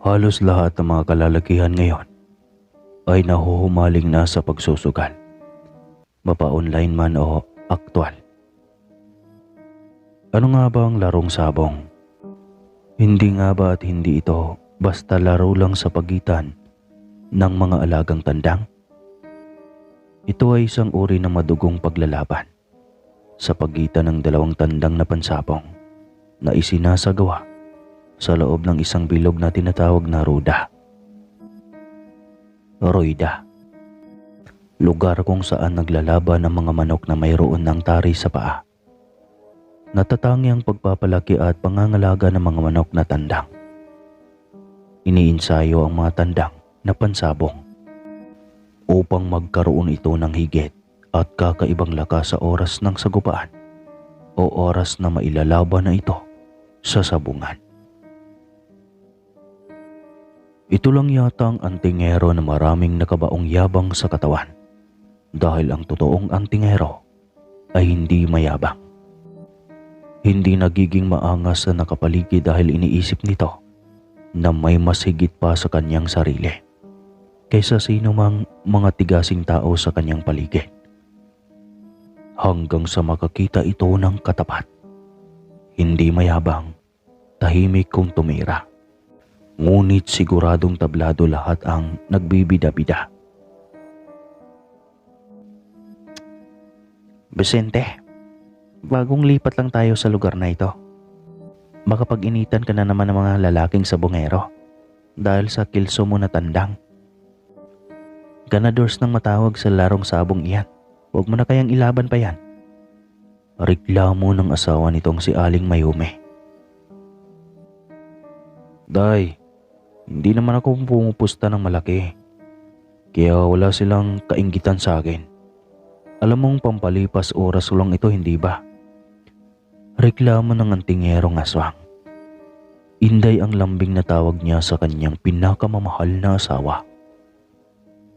Halos lahat ng mga kalalakihan ngayon ay nahuhumaling na sa pagsusugal, mapa-online man o aktwal. Ano nga ba ang larong sabong? Hindi nga ba at hindi ito basta laro lang sa pagitan ng mga alagang tandang? Ito ay isang uri ng madugong paglalaban sa pagitan ng dalawang tandang na pansabong na isinasagawa sa loob ng isang bilog na tinatawag na ruda. Roida. Lugar kung saan naglalaban ang mga manok na mayroon ng tari sa paa. Natatangi ang pagpapalaki at pangangalaga ng mga manok na tandang. Iniinsayo ang mga tandang na pansabong upang magkaroon ito ng higit at kakaibang lakas sa oras ng sagupaan o oras na mailalaban na ito sa sabungan. Ito lang yata ang antingero na maraming nakabaong yabang sa katawan dahil ang totoong antingero ay hindi mayabang. Hindi nagiging maangas sa nakapaligid dahil iniisip nito na may mas higit pa sa kanyang sarili kaysa sino mang mga tigasing tao sa kanyang paligid. Hanggang sa makakita ito ng katapat. Hindi mayabang, tahimik kung tumira. Ngunit siguradong tablado lahat ang nagbibida-bida. Vicente, bagong lipat lang tayo sa lugar na ito. Baka pag-initan ka na naman ng mga lalaking sabongero dahil sa kilso mo na tandang. Ganadors nang matawag sa larong sabong iyan. Huwag mo na kayang ilaban pa yan. Reklamo ng asawa nitong si Aling Mayume. Day, hindi naman ako pumupusta ng malaki. Kaya wala silang kainggitan sa akin. Alam mong pampalipas oras lang ito, hindi ba? Reklamo ng antingerong aswang. Inday ang lambing na tawag niya sa kanyang pinakamamahal na asawa.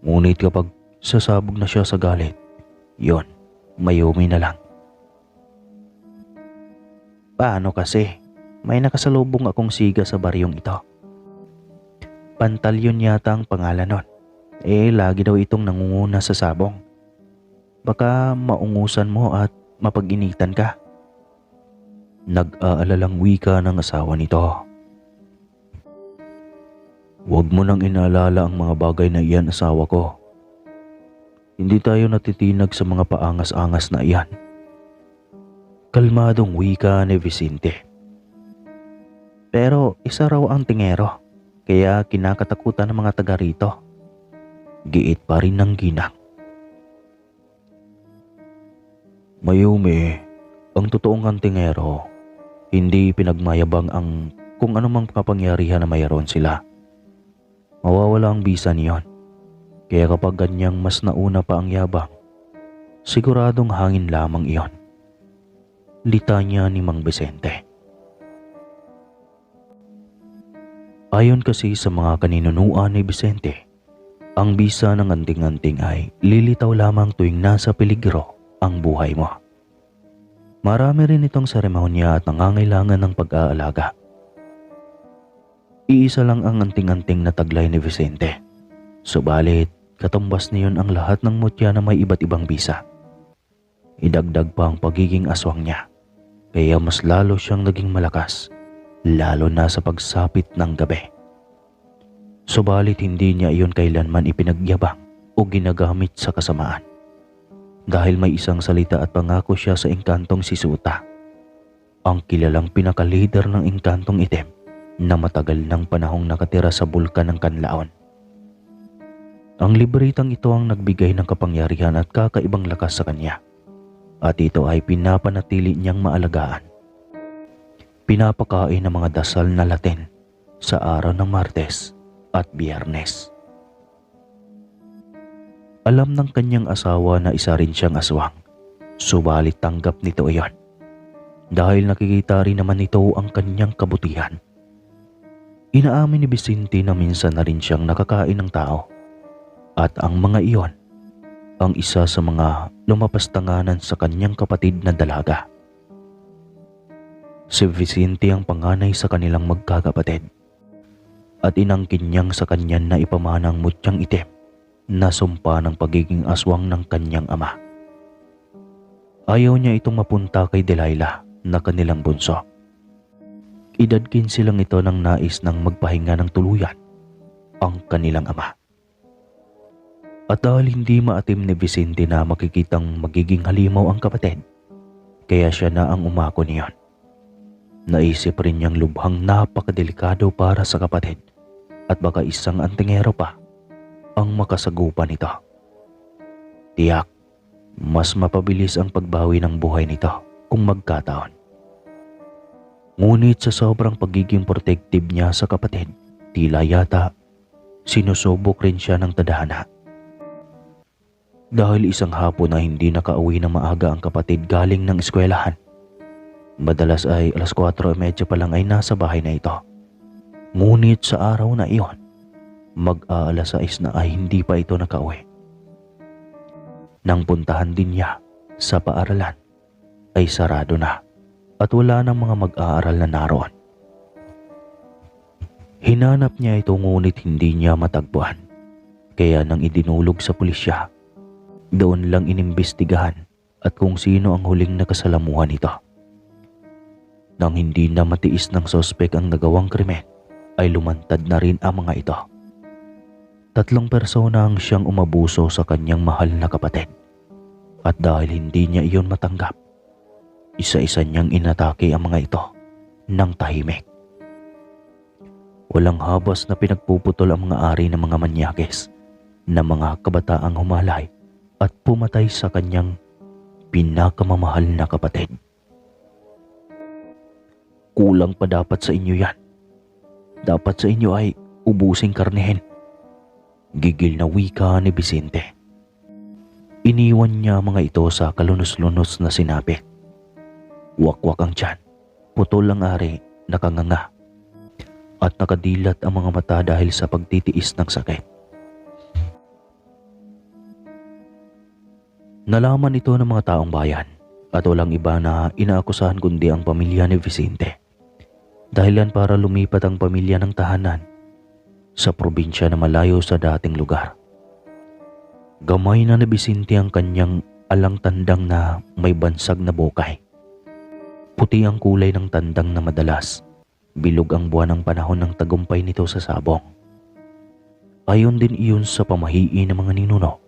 Ngunit kapag sasabog na siya sa galit, yon, Mayumi na lang. Paano kasi? May nakasalubong akong siga sa baryong ito. Pantalyon yata ang pangalan nun. Lagi daw itong nangunguna sa sabong. Baka maungusan mo at mapag-initan ka. Nag-aalalang wika ng asawa nito. Huwag mo nang inaalala ang mga bagay na iyan, asawa ko. Hindi tayo natitinag sa mga paangas-angas na iyan. Kalmadong wika ni Vicente. Pero isa raw ang tingero, kaya kinakatakutan ng mga taga rito. Giit pa rin ng ginang. Mayumi, ang totoong antingero, hindi pinagmayabang ang kung anumang kapangyarihan na mayroon sila. Mawawala ang bisa niyon. Kaya kapag ganyang mas nauna pa ang yabang, siguradong hangin lamang iyon. Litanya ni Mang Vicente. Ayon kasi sa mga kaninunuan ni Vicente, ang bisa ng anting-anting ay lilitaw lamang tuwing nasa peligro ang buhay mo. Marami rin itong seremonya at nangangailangan ng pag-aalaga. Iisa lang ang anting-anting na taglay ni Vicente. Subalit, katumbas niyon ang lahat ng mutya na may iba't ibang bisa. Idagdag pa ang pagiging aswang niya, kaya mas lalo siyang naging malakas, lalo na sa pagsapit ng gabi. Subalit hindi niya iyon kailanman ipinagyabang o ginagamit sa kasamaan. Dahil may isang salita at pangako siya sa engkantong si Suta, ang kilalang pinaka-leader ng engkantong itim na matagal ng panahong nakatira sa bulkan ng Kanlaon. Ang libritang ito ang nagbigay ng kapangyarihan at kakaibang lakas sa kanya, at ito ay pinapanatili niyang maalagaan. Pinapakain ng mga dasal na Latin sa araw ng Martes at Biyernes. Alam ng kanyang asawa na isa rin siyang aswang, subalit tanggap nito iyon dahil nakikita rin naman nito ang kanyang kabutihan. Inaamin ni Vicente na minsan na rin siyang nakakain ng tao. At ang mga iyon, ang isa sa mga lumapastanganan sa kanyang kapatid na dalaga. Si Vicente ang panganay sa kanilang magkakapatid. at inangkin niyang sa kanyan na ipamana ang mutyang itim na sumpa ng pagiging aswang ng kanyang ama. Ayaw niya itong mapunta kay Delilah na kanilang bunso. Edad 15 lang ito nang nais ng magpahinga ng tuluyan ang kanilang ama. At dahil hindi maatim ni Vicente na makikitang magiging halimaw ang kapatid, kaya siya na ang umako niyon. Naisip rin niyang lubhang napakadelikado para sa kapatid at baka isang antingero pa ang makasagupa nito. Tiyak, mas mapabilis ang pagbawi ng buhay nito kung magkataon. Ngunit sa sobrang pagiging protective niya sa kapatid, tila yata sinusubok rin siya ng tadhana. Dahil isang hapon na hindi nakauwi na maaga ang kapatid galing ng eskwelahan. Madalas ay 4:30 pa lang ay nasa bahay na ito. Ngunit sa araw na iyon, mag-aalas 6 na ay hindi pa ito nakauwi. Nang puntahan din niya sa paaralan, ay sarado na at wala ng mga mag-aaral na naroon. Hinanap niya ito ngunit hindi niya matagpuan. Kaya nang idinulog sa pulisya, doon lang inimbestigahan at kung sino ang huling nakasalamuhan nito. Nang hindi na matiis ng sospek ang nagawang krimen, ay lumantad na rin ang mga ito. 3 persona ang siyang umabuso sa kanyang mahal na kapatid. At dahil hindi niya iyon matanggap, isa-isa niyang inatake ang mga ito ng tahimik. Walang habas na pinagpuputol ang mga ari ng mga manyakes na mga kabataang humalay at pumatay sa kanyang pinakamamahal na kapatid. Kulang pa dapat sa inyo yan. Dapat sa inyo ay ubusing karnehin. Gigil na wika ni Vicente. Iniwan niya mga ito sa kalunos-lunos na sinapit. Wakwak ang tiyan, putol ang ari, nakanganga, at nakadilat ang mga mata dahil sa pagtitiis ng sakit. Nalaman ito ng mga taong bayan at walang iba na inaakusahan kundi ang pamilya ni Vicente. Dahilan para lumipat ang pamilya ng tahanan sa probinsya na malayo sa dating lugar. Gamay na ni Vicente ang kanyang alang tandang na may bansag na bukay. Puti ang kulay ng tandang na madalas. Bilog ang buwan ng panahon ng tagumpay nito sa sabong. Ayon din iyon sa pamahiin ng mga ninuno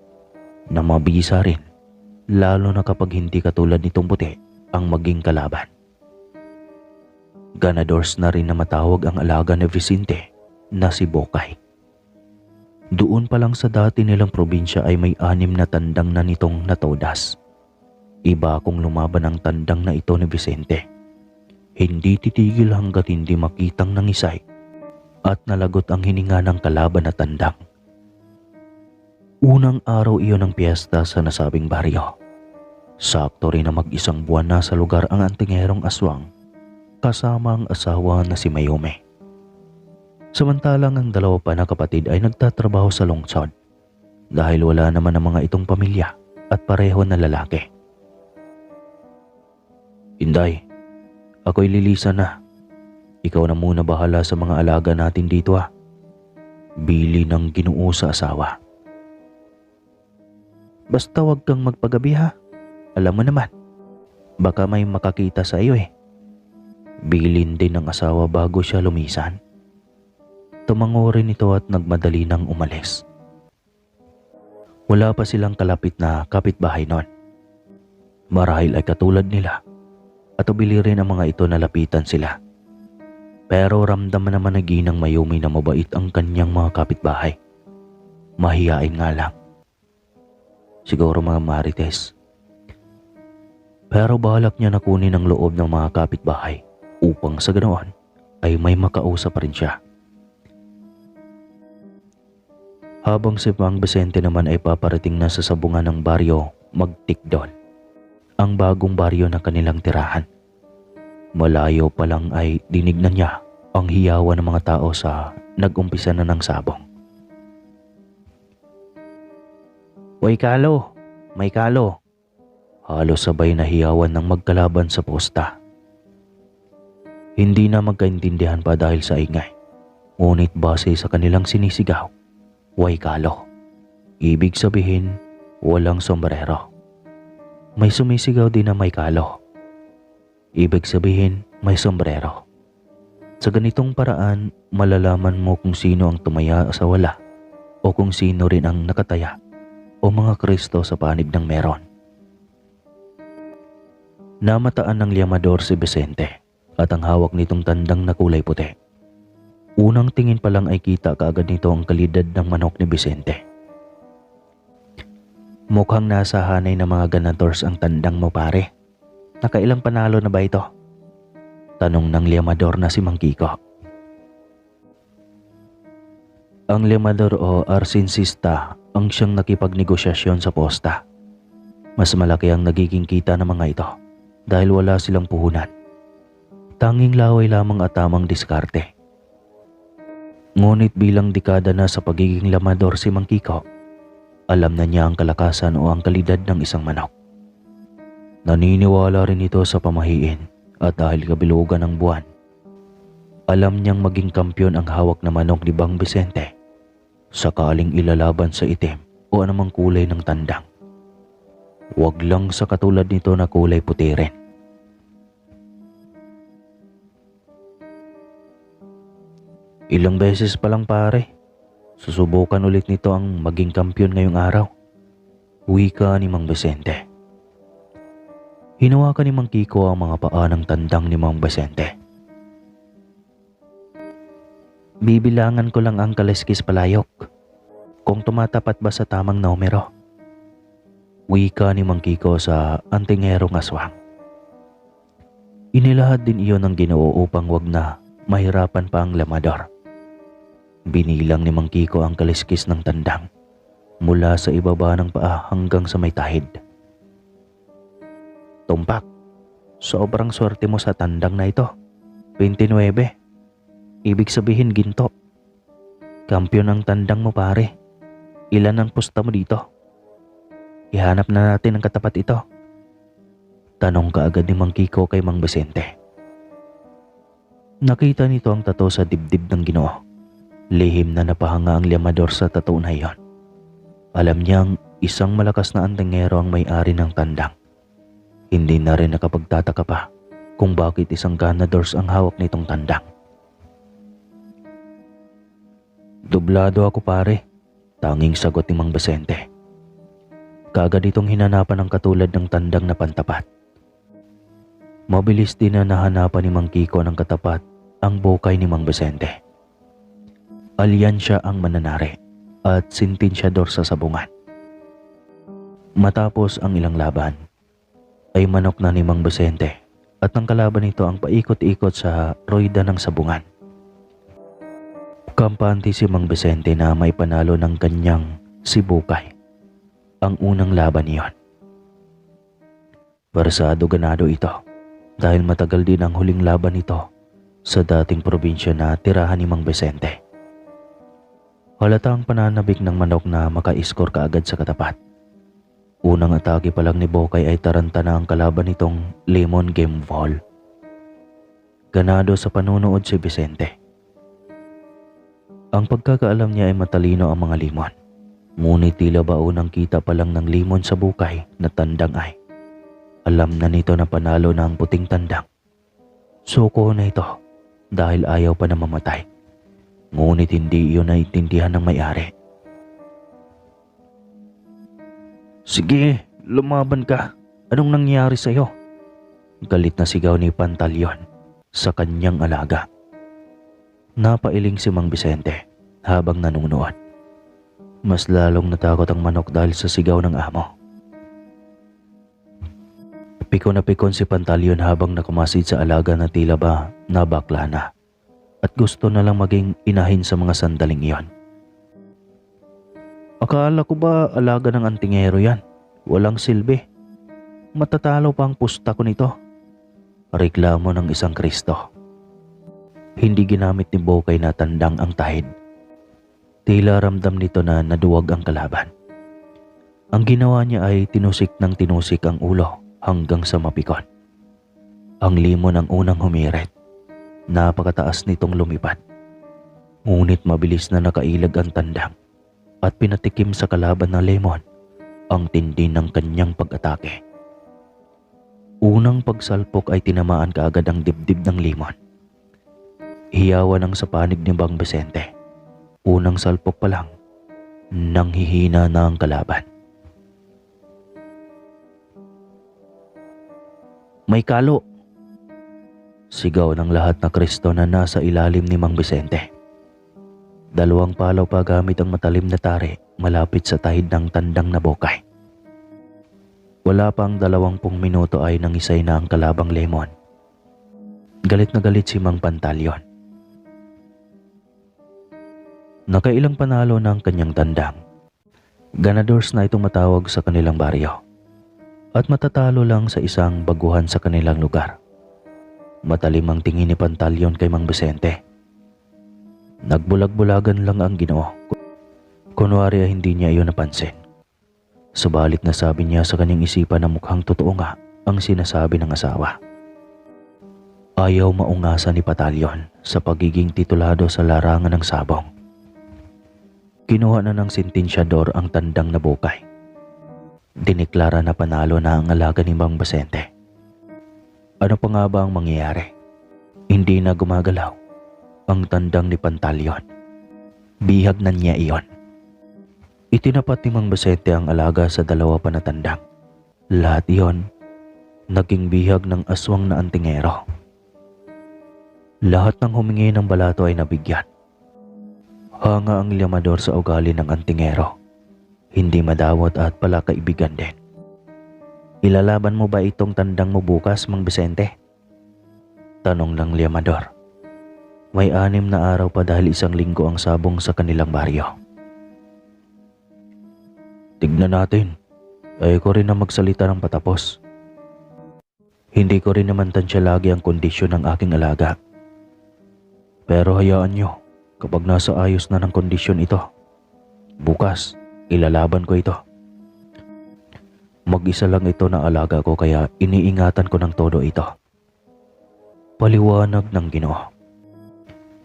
na mabisa rin, lalo na kapag hindi katulad nitong puti ang maging kalaban. Ganadors na rin na matawag ang alaga ni Vicente na si Bokay. Doon pa lang sa dati nilang probinsya ay may 6 na tandang na nitong natodas. Iba kung lumaban ang tandang na ito ni Vicente. Hindi titigil hanggat hindi makitang nangisay at nalagot ang hininga ng kalaban na tandang. Unang araw iyon ng piyesta sa nasabing baryo. Sakto rin na mag-1 buwan na sa lugar ang antingerong aswang kasama ang asawa na si Mayome. Samantalang ang 2 pa na kapatid ay nagtatrabaho sa lungsod dahil wala naman ang mga itong pamilya at pareho na lalaki. Inday, ako'y lilisan na. Ikaw na muna bahala sa mga alaga natin dito ah. Bili ng Ginoo sa asawa. Basta wag kang magpagabi ha. Alam mo naman, baka may makakita sa iyo eh. Bilin din ng asawa bago siya lumisan. Tumango rin ito at nagmadali nang umalis. Wala pa silang kalapit na kapitbahay noon. Marahil ay katulad nila at ubili rin ang mga ito na lapitan sila. Pero ramdam naman na ginang Mayumi na mabait ang kanyang mga kapitbahay. Mahiyain nga lang. Siguro mga marites. Pero balak niya na kunin ang loob ng mga kapitbahay upang sa ganoon ay may makausap rin siya. Habang si Mang Vicente naman ay paparating na sa sabungan ng baryo Magtikdon, ang bagong baryo na kanilang tirahan. Malayo pa lang ay dinig na niya ang hiyawan ng mga tao sa nag-umpisa na ng sabong. Uy Kalo, may Kalo. Halos sabay na hiyawan ng magkalaban sa posta. Hindi na magkaintindihan pa dahil sa ingay. Ngunit base sa kanilang sinisigaw, waikalo. Ibig sabihin, walang sombrero. May sumisigaw din na may kalo. Ibig sabihin, may sombrero. Sa ganitong paraan, malalaman mo kung sino ang tumaya sa wala o kung sino rin ang nakataya o mga Kristo sa panig ng meron. Namataan ng liamador si Vicente at ang hawak nitong tandang na kulay puti. Unang tingin pa lang ay kita kaagad nito ang kalidad ng manok ni Vicente. Mukhang nasa hanay ng mga ganadors ang tandang mo, pare. Nakailang panalo na ba ito? Tanong ng liamador na si Mang Kiko. Ang liamador o arsinsista ang siyang nakipagnegosasyon sa posta. Mas malaki ang nagiging kita ng mga ito dahil wala silang puhunan. Tanging laway lamang at tamang diskarte. Ngunit bilang dekada na sa pagiging liamador si Mang Kiko, alam na niya ang kalakasan o ang kalidad ng isang manok. Naniniwala rin ito sa pamahiin at dahil kabilugan ng buwan, alam niyang maging kampyon ang hawak na manok ni Bang Vicente sakaling ilalaban sa itim o anumang kulay ng tandang. Huwag lang sa katulad nito na kulay puti rin. Ilang beses pa lang, pare. Susubukan ulit nito ang maging kampyon ngayong araw. Wika ni Mang Vicente. Hinawakan ni Mang Kiko ang mga paa ng tandang ni Mang Vicente. Bibilangan ko lang ang kaliskis palayok. Kung tumatapat ba sa tamang numero. Wika ni Mang Kiko sa antingerong aswang. Inilahad din iyon ng Ginoo upang wag na mahirapan pa ang liamador. Binilang ni Mang Kiko ang kaliskis ng tandang mula sa ibaba ng paa hanggang sa may tahid. Tumpak, sobrang swerte mo sa tandang na ito. 29. Ibig sabihin ginto. Kampyon ang tandang mo, pare. Ilan ang pusta mo dito? Ihanap na natin ang katapat ito. Tanong kaagad ni Mang Kiko kay Mang Vicente. Nakita nito ang tato sa dibdib ng Ginoo. Lihim na napahanga ang liamador sa tattoo na iyon. Alam niyang isang malakas na antingero ang may-ari ng tandang. Hindi na rin nakapagtataka pa kung bakit isang ganadors ang hawak nitong tandang. Dublado ako, pare. Tanging sagot ni Mang Vicente. Kaagad itong hinanapan ng katulad ng tandang na pantapat. Mabilis din na nahanapan ni Mang Kiko ng katapat ang bukay ni Mang Vicente. Alyansya ang mananari at sintinsyador sa sabungan. Matapos ang ilang laban, ay manok na ni Mang Vicente at ang kalaban nito ang paikot-ikot sa royda ng sabungan. Kampante si Mang Vicente na may panalo ng kanyang si Bukay. Ang unang laban niyon. Barsado ganado ito dahil matagal din ang huling laban nito sa dating probinsya na tirahan ni Mang Vicente. Halata ang pananabik ng manok na maka-score kaagad sa katapat. Unang atake pa lang ni Bokay ay taranta na ang kalaban nitong Lemon Game Ball. Ganado sa panunood si Vicente. Ang pagkakaalam niya ay matalino ang mga limon. Ngunit tila ba unang kita pa lang ng limon sa Bukay na tandang ay alam na nito na panalo na ang puting tandang. Suko na ito dahil ayaw pa na mamatay. Ngunit hindi iyon naintindihan ng may-ari. Sige, lumaban ka. Anong nangyari sa'yo? Galit na sigaw ni Pantalyon sa kanyang alaga. Napailing si Mang Vicente habang nanunuan. Mas lalong natakot ang manok dahil sa sigaw ng amo. Pikon na pikon si Pantalyon habang nakumasid sa alaga na tila ba nabakla na at gusto na lang maging inahin sa mga sandaling iyon. Akala ko ba alaga ng antingero yan? Walang silbi. Matatalo pa ang pusta ko nito. Reklamo ng isang Kristo. Hindi ginamit ni Bokay na tandang ang tahid. Tila ramdam nito na naduwag ang kalaban. Ang ginawa niya ay tinusik ng tinusik ang ulo hanggang sa mapikon. Ang limon ang unang humirit. Napakataas nitong lumipad. Ngunit mabilis na nakailag ang tandang at pinatikim sa kalaban na Lemon ang tindi ng kanyang pag-atake. Unang pagsalpok ay tinamaan kaagad ang dibdib ng Lemon. Hiyawan ang sa panig ni Mang Vicente. Unang salpok pa lang, nanghihina na ang kalaban. "May kalo!" Sigaw ng lahat na Kristo na nasa ilalim ni Mang Vicente. Dalawang palaw pa gamit ang matalim na tari malapit sa tahid ng tandang na bokay. Wala pang 20 minuto ay nangisay na ang kalabang Lemon. Galit na galit si Mang Pantaleon. Nakailang panalo na ang kanyang tandang. Ganadors na itong matawag sa kanilang baryo. At matatalo lang sa isang baguhan sa kanilang lugar. Matalim ang tingin ni Pantaleon kay Mang Vicente. Nagbulag-bulagan lang ang Ginoo. Kunwari ay hindi niya iyon napansin. Subalit nasabi niya sa kanyang isipan na mukhang totoo nga ang sinasabi ng asawa. Ayaw maungasa ni Pantaleon sa pagiging titulado sa larangan ng sabong. Kinuha na ng sentensyador ang tandang na bukay. Diniklara na panalo na ang alaga ni Mang Vicente. Ano pa nga ba ang mangyayari? Hindi na gumagalaw ang tandang ni Pantaleon. Bihag na niya iyon. Itinapat ni Mang Vicente ang alaga sa dalawa pa na tandang. Lahat iyon naging bihag ng aswang na antingero. Lahat ng humingi ng balato ay nabigyan. Hanga ang liamador sa ugali ng antingero. Hindi madawat at pala kaibigan din. "Ilalaban mo ba itong tandang mo bukas, Mang Vicente?" Tanong ng liamador. May 6 na araw pa dahil 1 linggo ang sabong sa kanilang baryo. "Tignan natin. Ayoko rin na magsalita ng patapos. Hindi ko rin naman tansya lagi ang kondisyon ng aking alaga. Pero hayaan nyo, kapag nasa ayos na ng kondisyon ito, bukas, ilalaban ko ito. Mag-isa lang ito na alaga ko kaya iniingatan ko ng todo ito." Paliwanag ng Ginoo.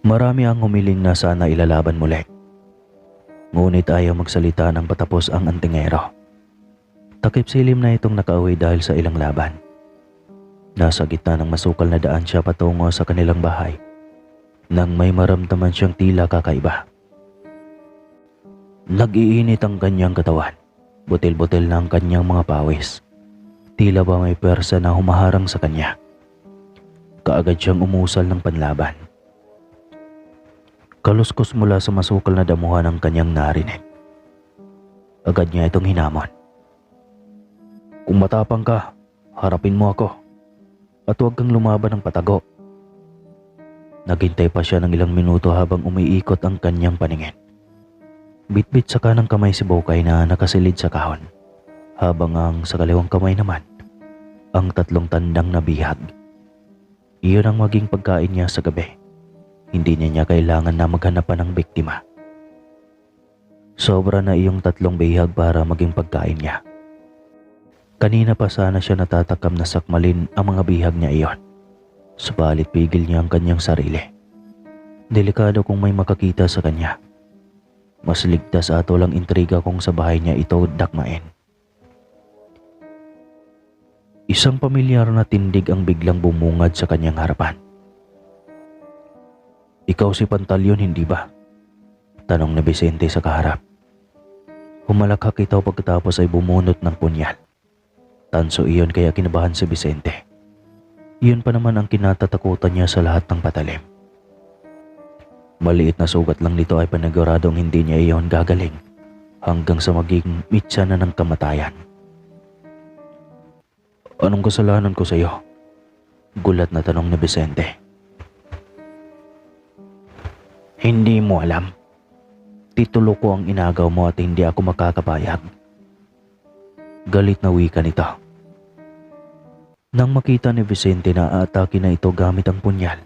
Marami ang humiling na sana ilalaban muli. Ngunit ayaw magsalita ng patapos ang antingero. Takip silim na itong nakauwi dahil sa ilang laban. Nasa gitna ng masukal na daan siya patungo sa kanilang bahay nang may maramdaman siyang tila kakaiba. Nag-iinit ang kanyang katawan. Butil-butil na ang kanyang mga pawis. Tila ba may pwersa na humaharang sa kanya. Kaagad siyang umusal ng panlaban. Kaluskos mula sa masukal na damuhan ang kanyang narinig. Agad niya itong hinamon. "Kung matapang ka, harapin mo ako. At huwag kang lumaban ng patago." Naghintay pa siya ng ilang minuto habang umiikot ang kanyang paningin. Bitbit sa kanang kamay si Bokay na nakasilid sa kahon, habang ang sa kaliwang kamay naman, ang 3 tandang na bihag. Iyon ang maging pagkain niya sa gabi. Hindi niya kailangan na maghanap pa ng biktima. Sobra na iyong 3 bihag para maging pagkain niya. Kanina pa sana siya natatakam na sakmalin ang mga bihag niya iyon. Subalit pigil niya ang kanyang sarili. Delikado kung may makakita sa kanya. Mas ligtas at walang intriga kung sa bahay niya ito dakmain. Isang pamilyar na tindig ang biglang bumungad sa kanyang harapan. "Ikaw si Pantaleon, hindi ba?" Tanong ni Vicente sa kaharap. Humalakhak ito pagkatapos ay bumunot ng punyal. Tanso iyon kaya kinabahan si Vicente. Iyon pa naman ang kinatatakutan niya sa lahat ng patalim. Maliit na sugat lang nito ay paniguradong hindi niya iyon gagaling hanggang sa maging mitsa na ng kamatayan. "Anong kasalanan ko sa iyo?" Gulat na tanong ni Vicente. "Hindi mo alam. Titulo ko ang inagaw mo at hindi ako makakapayag." Galit na wika nito. Nang makita ni Vicente na aatake na ito gamit ang punyal,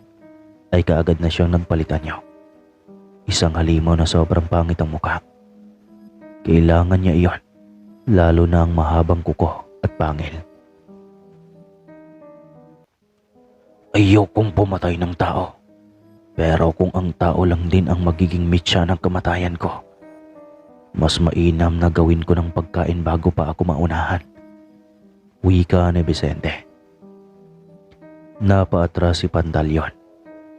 ay kaagad na siyang nagpalitan niyo. Isang halimaw na sobrang pangit ang mukha. Kailangan niya iyon, lalo na ang mahabang kuko at pangil. "Ayokong pumatay ng tao. Pero kung ang tao lang din ang magiging mitya ng kamatayan ko, mas mainam na gawin ko ng pagkain bago pa ako maunahan. Wika ni Vicente. Napaatras si Pantaleon.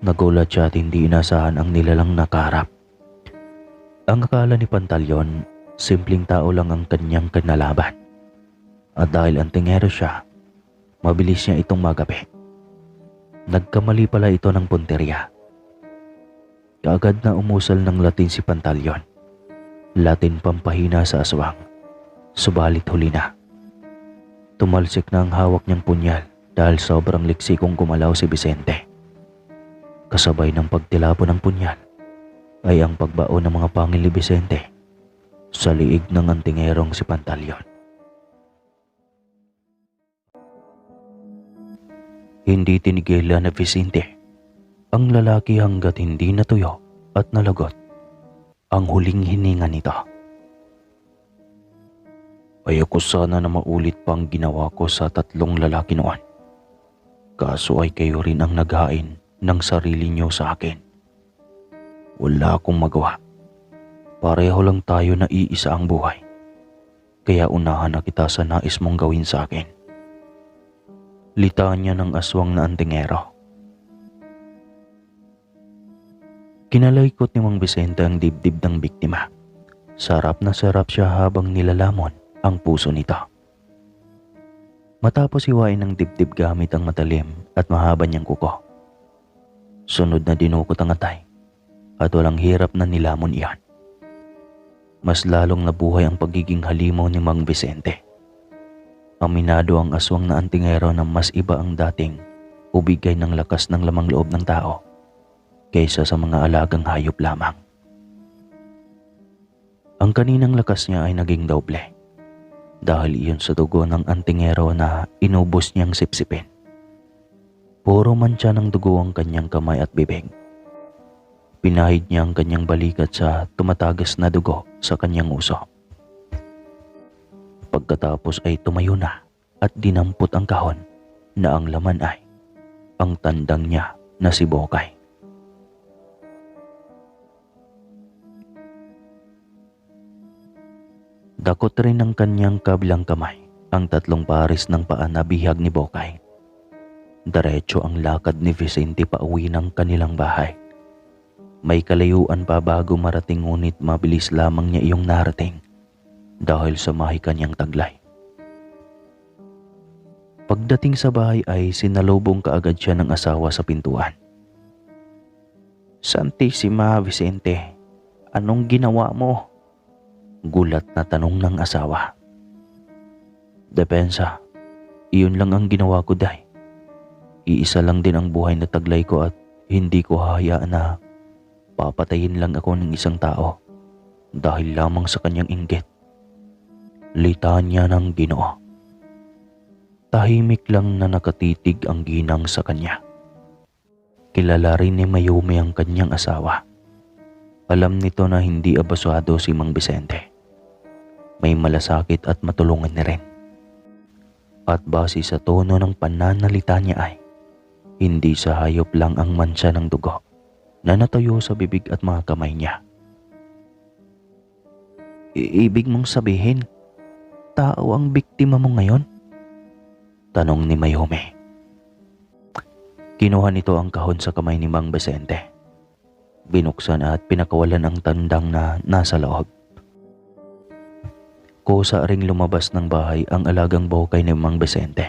Nagulat siya at hindi inasahan ang nilalang nakarap. Ang akala ni Pantaleon, simpleng tao lang ang kanyang kinalaban. At dahil antingero siya, mabilis niya itong magabi. Nagkamali pala ito ng punteriya. Kaagad na umusal ng Latin si Pantaleon. Latin pampahina sa aswang. Subalit huli na. Tumalsik na ang hawak niyang punyal dahil sobrang liksikong gumalaw si Vicente. Kasabay ng pagtilabo ng punyal ay ang pagbao ng mga pangil ni Vicente sa liig ng antingerong si Pantaleon. Hindi tinigilan na Vicente ang lalaki hanggat hindi natuyo at nalagot ang huling hininga nito. Ayoko sana na maulit pang ginawa ko sa 3 lalaki noon. Kaso ay kayo rin ang naghain ng sarili niyo sa akin. Wala akong magawa. Pareho lang tayo na iisa ang buhay. Kaya unahan na kita sa nais mong gawin sa akin. Litanya ng aswang na antingero. Kinalaykot ni Mang Vicente ang dibdib ng biktima. Sarap na sarap siya habang nilalamon ang puso nito. Matapos hiwain ng dibdib gamit ang matalim at mahaba niyang kuko. Sunod na dinukot ang atay at walang hirap na nilamon iyan. Mas lalong nabuhay ang pagiging halimaw ni Mang Vicente. Aminado ang aswang na antingero na mas iba ang dating ubigay ng lakas ng lamang loob ng tao kaysa sa mga alagang hayop lamang. Ang kaninang lakas niya ay naging doble dahil iyon sa dugo ng antingero na inubos niyang sipsipin. Puro mantsa ng dugo ang kanyang kamay at bibig. Pinahid niya ang kanyang balikat sa tumatagas na dugo sa kanyang uso. Pagkatapos ay tumayo na at dinampot ang kahon na ang laman ay ang tandang niya na si Bokay. Dakot rin ng kanyang kabilang kamay ang 3 pares ng paa na bihag ni Bokay. Diretso ang lakad ni Vicente pauwi ng kanilang bahay. May kalayuan pa bago marating ngunit mabilis lamang niya iyong narating dahil sa mahika niyang taglay. Pagdating sa bahay ay sinalubong kaagad siya ng asawa sa pintuan. "Santissima Vicente, anong ginawa mo?" Gulat na tanong ng asawa. "Depensa, iyon lang ang ginawa ko, day. Iisa lang din ang buhay na taglay ko at hindi ko hahayaan na papatayin lang ako ng isang tao dahil lamang sa kanyang inggit." Litanya ng Ginoo. Tahimik lang na nakatitig ang ginang sa kanya. Kilala rin ni Mayumi ang kanyang asawa. Alam nito na hindi abasado si Mang Vicente. May malasakit at matulungan na rin. At base sa tono ng pananalita niya ay hindi sa hayop lang ang mansa ng dugo na natuyo sa bibig at mga kamay niya. "Ibig mong sabihin, tao ang biktima mo ngayon?" tanong ni Mayumi. Kinuha nito ang kahon sa kamay ni Mang Vicente. Binuksan at pinakawalan ang tandang na nasa loob. Kusa ring lumabas ng bahay ang alagang Bokay ni Mang Vicente.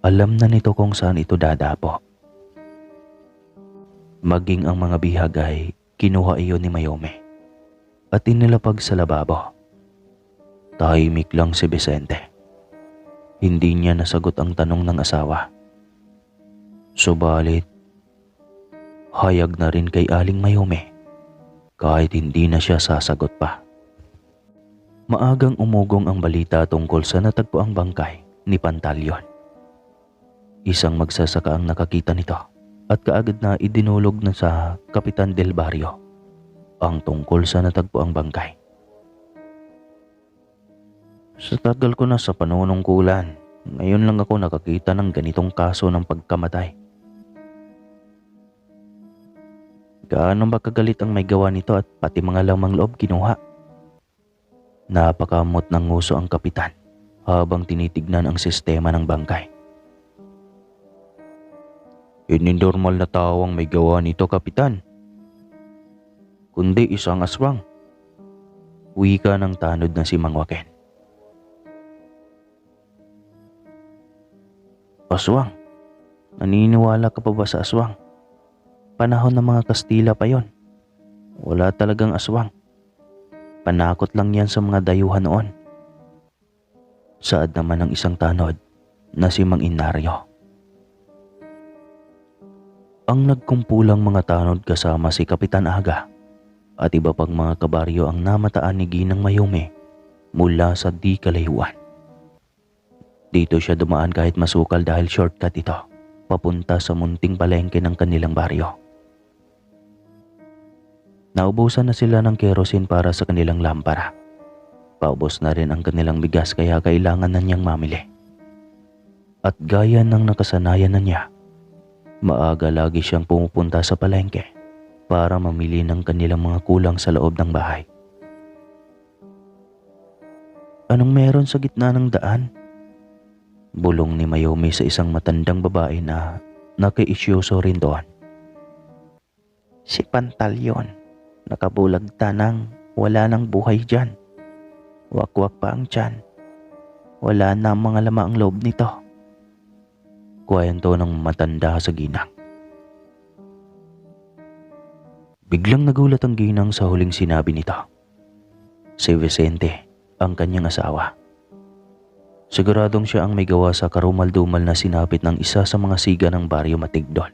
Alam na nito kung saan ito dadapo. Maging ang mga bihag ay kinuha iyon ni Mayumi at inilapag sa lababo. Tahimik lang si Vicente. Hindi niya nasagot ang tanong ng asawa. Subalit, hayag na rin kay Aling Mayumi kahit hindi na siya sasagot pa. Maagang umugong ang balita tungkol sa natagpuang bangkay ni Pantaleon. Isang magsasaka ang nakakita nito at kaagad na idinulog na sa Kapitan del Barrio ang tungkol sa natagpuang bangkay. "Sa tagal ko na sa panunungkulan, ngayon lang ako nakakita ng ganitong kaso ng pagkamatay. Gaano ba kagalit ang may gawa nito at pati mga lamang loob kinuha? Napakamot ng nguso ang kapitan habang tinitignan ang sistema ng bangkay. Hindi normal na tao ang may gawa nito, kapitan. Kundi isang aswang. Wika ng tanod na si Mang Joaquin. Aswang? Naniniwala ka pa ba sa aswang? Panahon ng mga Kastila pa yon. Wala talagang aswang. Panakot lang yan sa mga dayuhan noon. Saad naman ng isang tanod na si Mang Inario. Ang nagkumpulang mga tanod kasama si Kapitan Aga at iba pang mga kabaryo ang namataan ni Ginang Mayome mula sa di kalayuan. Dito siya dumaan kahit masukal dahil shortcut ito papunta sa munting palengke ng kanilang baryo. Naubusan na sila ng kerosene para sa kanilang lampara. Paubos na rin ang kanilang bigas kaya kailangan na niyang mamili. At gaya ng nakasanayan na niya, maaga lagi siyang pumupunta sa palengke para mamili ng kanilang mga kulang sa loob ng bahay. Anong meron sa gitna ng daan? Bulong ni Mayome sa isang matandang babae na naka-isyoso rin doon. Si Pantal yun. Nakabulag tanang wala nang buhay dyan. Wakwak pa ang tiyan. Wala na ang mga lama ang loob nito. Kwento ng matanda sa ginang. Biglang nagulat ang ginang sa huling sinabi nito. Si Vicente, ang kanyang asawa. Siguradong siya ang may gawa sa karumal-dumal na sinapit ng isa sa mga siga ng baryo Matigdol.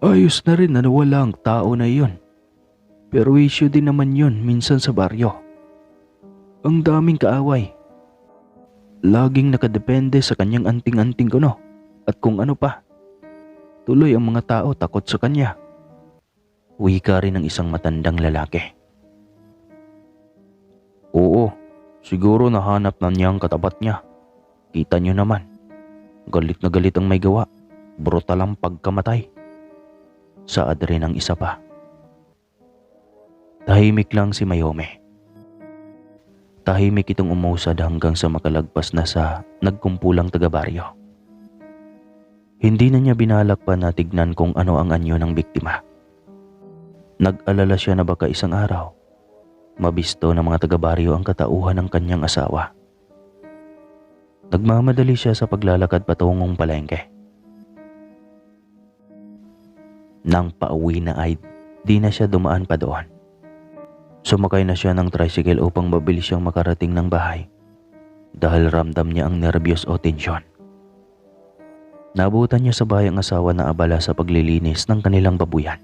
Ayos na rin na nawala ang tao na iyon. Pero issue din naman yun minsan sa baryo. Ang daming kaaway. Laging nakadepende sa kanyang anting-anting kuno at kung ano pa. Tuloy ang mga tao takot sa kanya. Wika rin ng isang matandang lalaki. Oo, siguro nahanap na niya ang katapat niya. Kita niyo naman. Galit na galit ang may gawa. Brutal ang pagkamatay. Saad rin ang isa pa. Tahimik lang si Mayome. Tahimik itong umusad hanggang sa makalagpas na sa nagkumpulang taga-baryo. Hindi na niya binalak pa na tignan kung ano ang anyo ng biktima. Nag-alala siya na baka isang araw, mabisto ng mga taga-baryo ang katauhan ng kanyang asawa. Nagmamadali siya sa paglalakad patungong palengke. Nang pauwi na ay di na siya dumaan pa doon. Sumakay na siya ng tricycle upang mabilis siyang makarating ng bahay dahil ramdam niya ang nervyos o tensyon. Naabutan niya sa bahay ang asawa na abala sa paglilinis ng kanilang babuyan.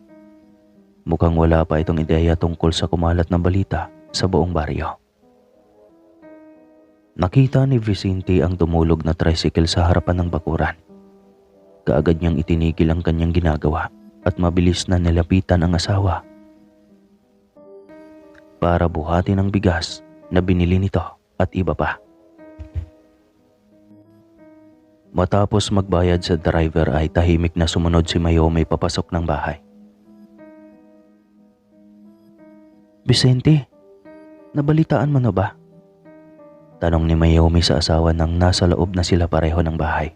Mukhang wala pa itong ideya tungkol sa kumalat na balita sa buong baryo. Nakita ni Vicente ang tumulog na tricycle sa harapan ng bakuran. Kaagad niyang itinigil ang kanyang ginagawa at mabilis na nilapitan ang asawa para buhatin ang bigas na binili nito at iba pa. Matapos magbayad sa driver ay tahimik na sumunod si Mayome papasok ng bahay. Vicente, nabalitaan mo na ba? Tanong ni Mayome sa asawa nang nasa loob na sila pareho ng bahay.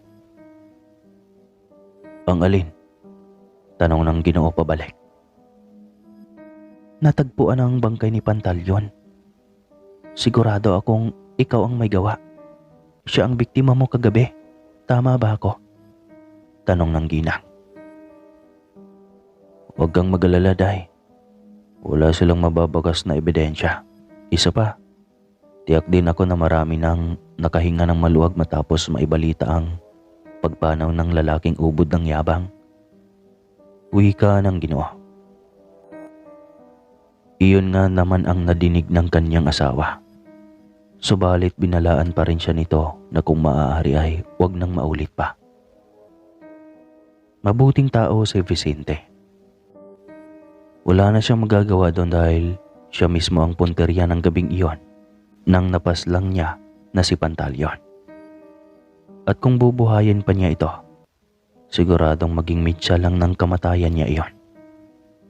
Ang alin? Tanong ng Ginoo pabalik. Natagpuan ang bangkay ni Pantal yun. Sigurado akong ikaw ang may gawa. Siya ang biktima mo kagabi. Tama ba ako? Tanong ng ginang. Huwag kang mag-alala, Day. Wala silang mababagas na ebidensya. Isa pa, tiyak din ako na marami nang nakahinga ng maluwag matapos maibalita ang pagpanaw ng lalaking ubod ng yabang. Wika ng Ginoo. Iyon nga naman ang nadinig ng kanyang asawa. Subalit binalaan pa rin siya nito na kung maaari ay huwag nang maulit pa. Mabuting tao si Vicente. Wala na siyang magagawa doon dahil siya mismo ang punteriya ng gabing iyon nang napaslang niya na si Pantal yon. At kung bubuhayin pa niya ito, Siguradong maging mitsa lang ng kamatayan niya iyon.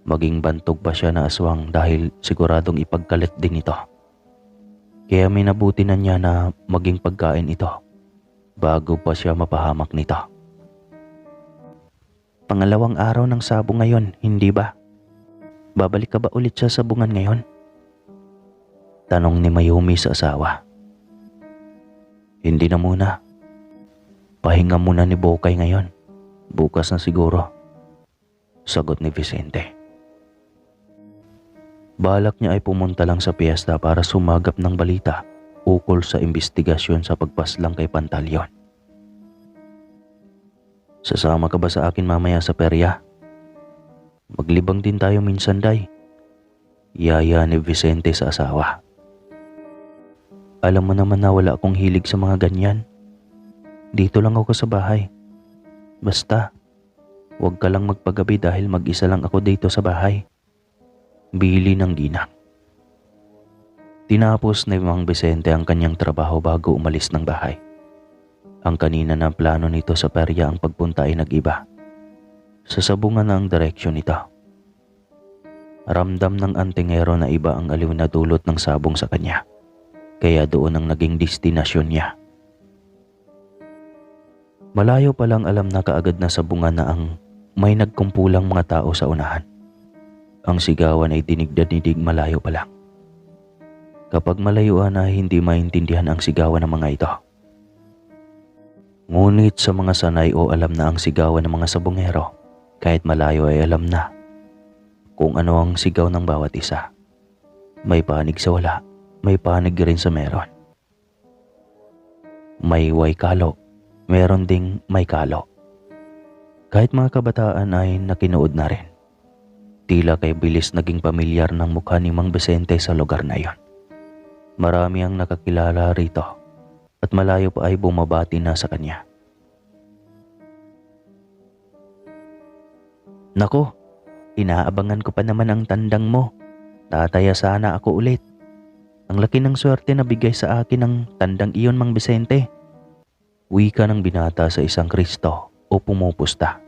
Maging bantog pa siya na aswang dahil siguradong ipagkalit din ito. Kaya minabuti na niya na maging pagkain ito bago pa siya mapahamak nito. Pangalawang araw ng sabong ngayon, hindi ba? Babalik ka ba ulit sa sabungan ngayon? Tanong ni Mayumi sa asawa. Hindi na muna. Pahinga muna ni Bokay ngayon. Bukas na siguro. Sagot ni Vicente. Balak niya ay pumunta lang sa piyesta para sumagap ng balita ukol sa investigasyon sa pagpaslang kay Pantaleon. Sasama ka ba sa akin mamaya sa perya? Maglibang din tayo minsan, Day. Yaya ni Vicente sa asawa. Alam mo naman na wala akong hilig sa mga ganyan. Dito lang ako sa bahay. Basta, huwag ka lang magpagabi dahil mag-isa lang ako dito sa bahay. Bili ng ginang. Tinapos ni Mang Vicente ang kanyang trabaho bago umalis ng bahay. Ang kanina na plano nito sa perya ang pagpunta ay nag-iba. Sa sabungan na ang direksyon nito. Ramdam ng antingero na iba ang aliw na dulot ng sabong sa kanya. Kaya doon ang naging destinasyon niya. Malayo pa lang alam na kaagad na sabungan na ang may nagkumpulang mga tao sa unahan. Ang sigawan ay dinig-dinig malayo pa lang. Kapag malayuan na hindi maintindihan ang sigawan ng mga ito. Ngunit sa mga sanay o alam na ang sigawan ng mga sabungero, kahit malayo ay alam na kung ano ang sigaw ng bawat isa. May panig sa wala, may panig rin sa meron. May waykalo, meron ding may kalo. Kahit mga kabataan ay nakinood na rin. Tila kay bilis naging pamilyar ng mukha ni Mang Vicente sa lugar na iyon. Marami ang nakakilala rito at malayo pa ay bumabati na sa kanya. Nako, inaabangan ko pa naman ang tandang mo. Tataya sana ako ulit. Ang laki ng swerte na bigay sa akin ng tandang iyon, Mang Vicente. Wika ng binata sa isang Kristo o pumupusta.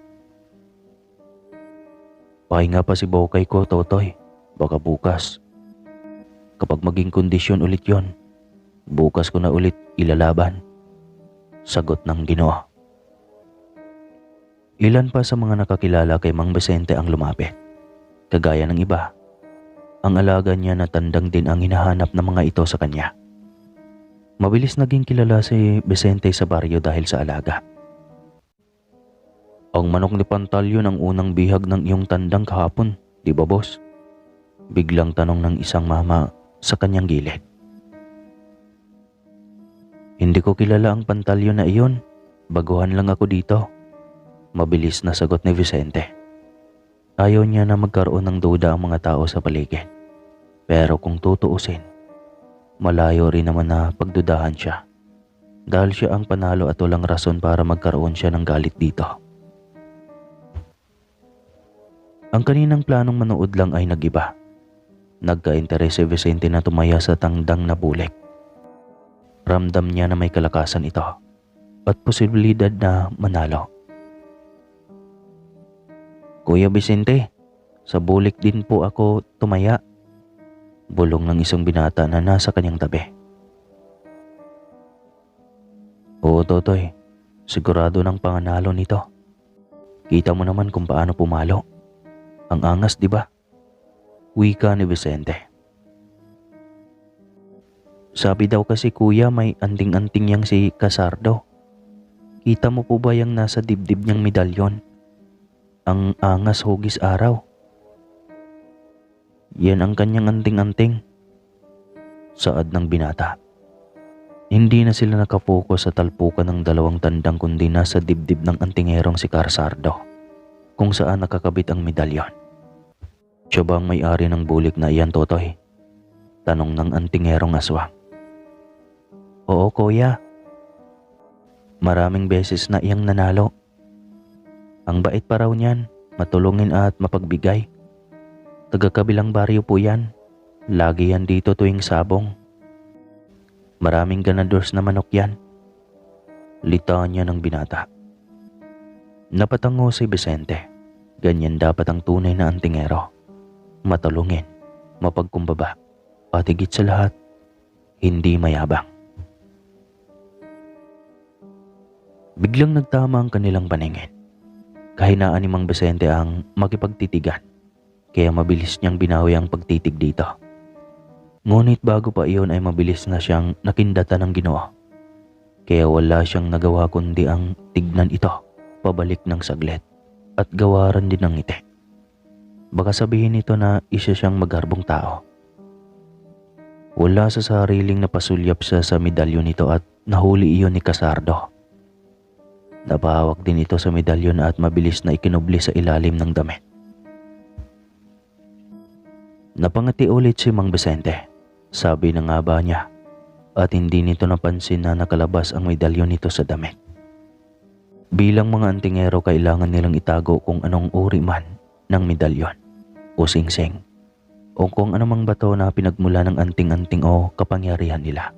Pahinga pa si Bokay ko, Totoy. Baka bukas. Kapag maging kondisyon ulit yon, bukas ko na ulit ilalaban. Sagot ng Ginoo. Ilan pa sa mga nakakilala kay Mang Vicente ang lumapit. Kagaya ng iba, ang alaga niya na tandang din ang hinahanap ng mga ito sa kanya. Mabilis naging kilala si Vicente sa baryo dahil sa alaga. Ang manok ni Pantaleon ang unang bihag ng iyong tandang kahapon, di ba boss? Biglang tanong ng isang mama sa kanyang gilid. Hindi ko kilala ang Pantaleon na iyon, baguhan lang ako dito. Mabilis na sagot ni Vicente. Ayaw niya na magkaroon ng duda ang mga tao sa paligid. Pero kung tutuusin, malayo rin naman na pagdudahan siya. Dahil siya ang panalo at walang rason para magkaroon siya ng galit dito. Ang kaninang planong manood lang ay nag-iba. Nagka-interes si Vicente na tumaya sa tangdang na bulik. Ramdam niya na may kalakasan ito at posibilidad na manalo. Kuya Vicente, sa bulik din po ako tumaya. Bulong ng isang binata na nasa kanyang tabi. Oo, Totoy. Sigurado ng panganalo nito. Kita mo naman kung paano pumalo. Ang angas, di ba? Wika ni Vicente. Sabi daw kasi kuya may anting-anting yang si Casardo. Kita mo po ba yung nasa dibdib niyang medalyon? Ang angas hugis araw. Yan ang kanyang anting-anting. Saad ng binata. Hindi na sila nakapokus sa talpukan ng dalawang tandang kundi nasa dibdib ng antingerong si Casardo, kung saan nakakabit ang medalyon. Siya ba ang may-ari ng bulik na iyan, Totoy? Tanong ng antingerong aswang. Oo, kuya. Maraming beses na iyang nanalo. Ang bait pa raw niyan, matulungin at mapagbigay. Taga-kabilang baryo po yan. Lagi yan dito tuwing sabong. Maraming ganadors na manok yan. Litanya ng binata. Napatango si Vicente. Ganyan dapat ang tunay na antingero. Matulungin, mapagkumbaba, at higit sa lahat, hindi mayabang. Biglang nagtama ang kanilang paningin. Kahinaan ni Mang Vicente ang makipagtitigan, kaya mabilis niyang binawi ang pagtitig dito. Ngunit bago pa iyon ay mabilis na siyang nakindatan ng Ginoo. Kaya wala siyang nagawa kundi ang tignan ito pabalik ng saglit at gawaran din ng ngiti. Baka sabihin nito na isa siyang magarbong tao. Wala sa sariling napasulyap siya sa medalyon nito at nahuli iyon ni Casardo. Napahawak din ito sa medalyon at mabilis na ikinubli sa ilalim ng damit. Napangati ulit si Mang Vicente. Sabi na nga ba niya at hindi nito napansin na nakalabas ang medalyon nito sa damit. Bilang mga antingero, kailangan nilang itago kung anong uri man ng medalyon o singsing o kung anumang bato na pinagmula ng anting-anting o kapangyarihan nila.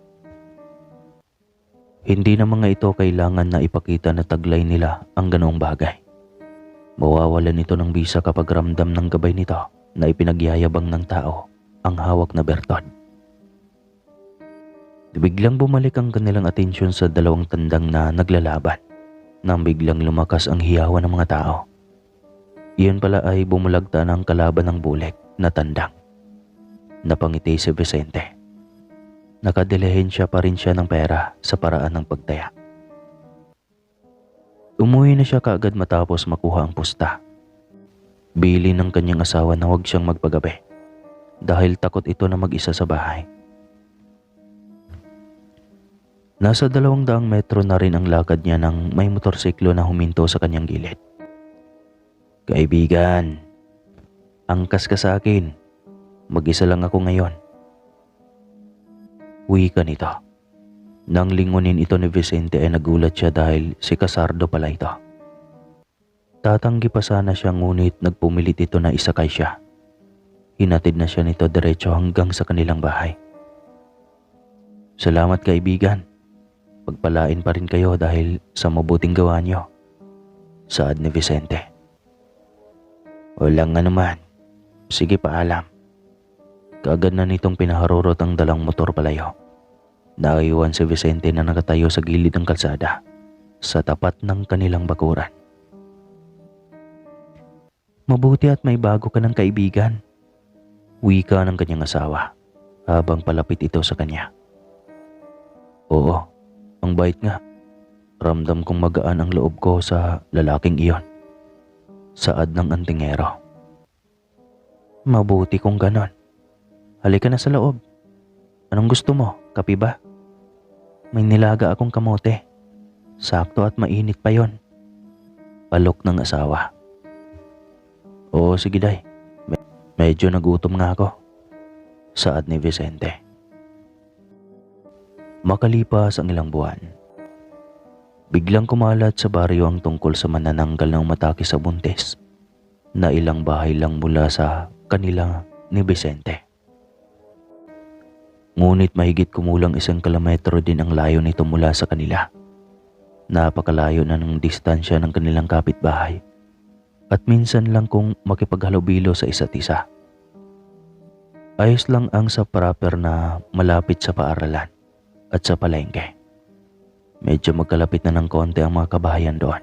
Hindi na mga ito kailangan na ipakita na taglay nila ang ganoong bagay. Mawawalan ito ng bisa kapag ramdam ng gabay nito na ipinagyayabang ng tao ang hawak na bertod. Biglang bumalik ang kanilang atensyon sa dalawang tandang na naglalaban nang biglang lumakas ang hiyawan ng mga tao. Iyon pala ay bumulagta ng kalaban ng bulik na tandang. Napangiti si Vicente. Nakadilihensya pa rin siya ng pera sa paraan ng pagtaya. Umuwi na siya kaagad matapos makuha ang pusta. Bili ng kanyang asawa na huwag siyang magpagabi dahil takot ito na mag-isa sa bahay. Nasa 200 metro na rin ang lakad niya nang may motorsiklo na huminto sa kanyang gilid. "Kaibigan, angkas ka sa akin. Mag-isa lang ako ngayon." Wika nito. Nang lingunin ito ni Vicente ay nagulat siya dahil si Casardo pala ito. Tatanggi pa sana siya ngunit nagpumilit ito na isakay siya. Hinatid na siya nito diretso hanggang sa kanilang bahay. "Salamat kaibigan. Pagpalain pa rin kayo dahil sa mabuting gawa niyo," saad ni Vicente. "Walang anuman. Sige, paalam." Kaagad na nitong pinaharurot ang dalang motor palayo. Naiwan si Vicente na nakatayo sa gilid ng kalsada sa tapat ng kanilang bakuran. "Mabuti at may bago ka ng kaibigan," wika ng kanyang asawa habang palapit ito sa kanya. "Oo, ang bait nga. Ramdam kong magaan ang loob ko sa lalaking iyon," saad ng antingero. "Mabuti kung ganon. Halika na sa loob. Anong gusto mo? Kape ba? May nilaga akong kamote. Sakto at mainit pa yon," palok ng asawa. "Oo, sige day. Medyo nagutom nga ako," saad ni Vicente. Makalipas ang ilang buwan, biglang kumalat sa baryo ang tungkol sa manananggal ng umatake sa buntis na ilang bahay lang mula sa kanila ni Vicente. Ngunit mahigit kumulang 1 kilometro din ang layo nito mula sa kanila. Napakalayo na ng distansya ng kanilang kapitbahay at minsan lang kung makipaghalubilo sa isa't isa. Ayos lang ang sa proper na malapit sa paaralan at sa palengke. Medyo magkalapit na ng konti ang mga kabahayan doon.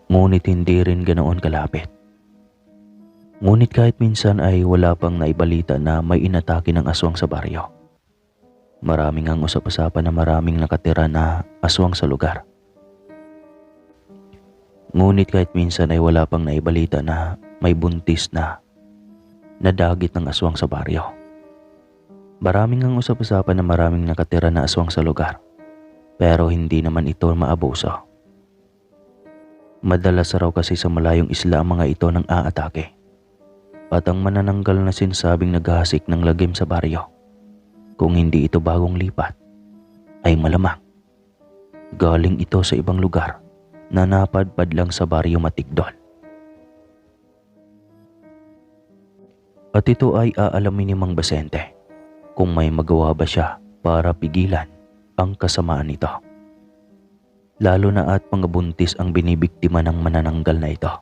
Ngunit hindi rin ganoon kalapit. Ngunit kahit minsan ay wala pang naibalita na may inatake ng aswang sa baryo. Maraming ang usap-usapan na maraming nakatira na aswang sa lugar. Ngunit kahit minsan ay wala pang naibalita na may buntis na nadagit ng aswang sa baryo. Maraming ang usap-usapan na maraming nakatira na aswang sa lugar, pero hindi naman ito maabuso. Madalas raw kasi sa malayong isla ang mga ito nang aatake. At ang manananggal na sinasabing naghahasik ng lagim sa baryo, kung hindi ito bagong lipat, ay malamang galing ito sa ibang lugar na napadpad lang sa baryo Matigdol. At ito ay aalamin ni Mang Vicente kung may magawa ba siya para pigilan ang kasamaan nito. lalo na at mga buntis ang binibiktima ng manananggal na ito.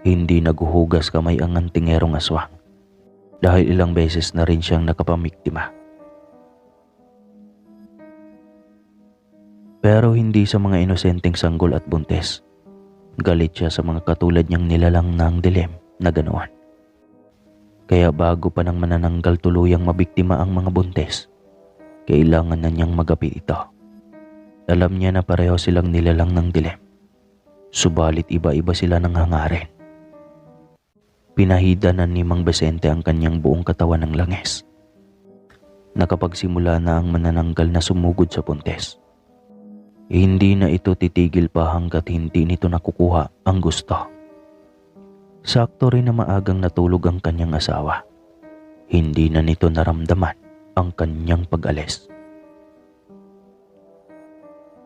Hindi naguhugas kamay ang antingerong aswang dahil ilang beses na rin siyang nakapamiktima. Pero hindi sa mga inosenteng sanggol at buntis. Galit siya sa mga katulad niyang nilalang ng dilim na ganoon. Kaya bago pa nang manananggal tuluyang mabiktima ang mga buntis, kailangan na niyang magapit ito. Alam niya na pareho silang nilalang ng dilim, subalit iba-iba sila ng hangarin. Pinahidanan ni Mang Vicente ang kanyang buong katawan ng langis. Nakapagsimula na ang manananggal na sumugod sa buntis. Hindi na ito titigil pa hanggat hindi nito nakukuha ang gusto. Sakto rin na maagang natulog ang kanyang asawa. Hindi na nito naramdaman ang kanyang pag-alis.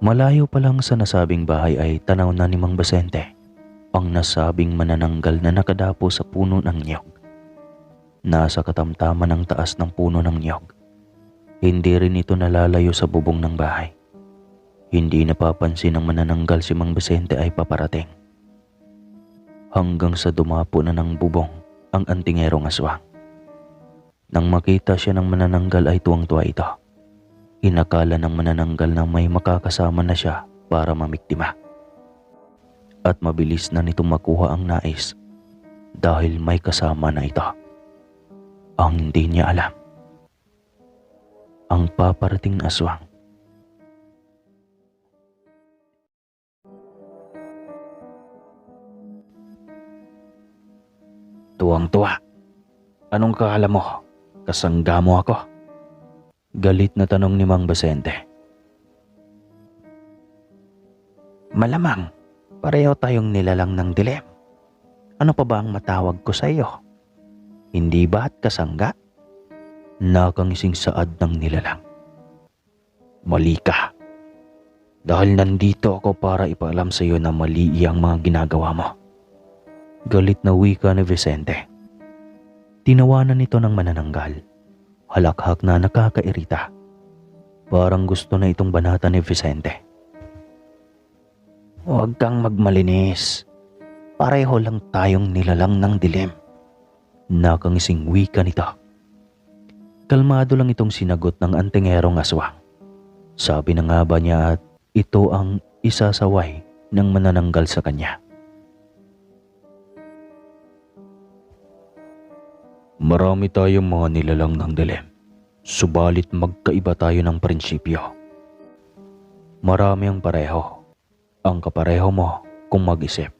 Malayo pa lang sa nasabing bahay ay tanaw na ni Mang Vicente ang nasabing manananggal na nakadapo sa puno ng niyog. Nasa katamtaman ng taas ng puno ng niyog. Hindi rin ito nalalayo sa bubong ng bahay. Hindi napapansin ng manananggal si Mang Vicente ay paparating. Hanggang sa dumapo na ng bubong ang antingerong aswang. Nang makita siya ng manananggal ay tuwang-tuwa ito. Inakala ng manananggal na may makakasama na siya para mamiktima. At mabilis na nitong makuha ang nais dahil may kasama na ito. Ang hindi niya alam, ang paparating na aswang tuwang-tuwa. Anong kaala mo? Kasangga mo ako? Galit na tanong ni Mang Vicente. Malamang, pareho tayong nilalang ng dilim. Ano pa ba ang matawag ko sa iyo? Hindi ba at kasangga? Nakangising saad ng nilalang. Mali ka. Dahil nandito ako para ipaalam sa iyo na mali ang mga ginagawa mo. Galit na wika ni Vicente. Tinawanan nito ng manananggal. Halakhak na nakakairita. Parang gusto na itong banatan ni Vicente. Huwag kang magmalinis. Pareho lang tayong nilalang ng dilim. Nakangising wika nito. Kalmado lang itong sinagot ng antingerong aswang. Sabi na nga ba niya at ito ang isasaway ng manananggal sa kanya. Marami tayong mga nilalang ng dilim, subalit magkaiba tayo ng prinsipyo. Marami ang pareho, ang kapareho mo kung mag-isip.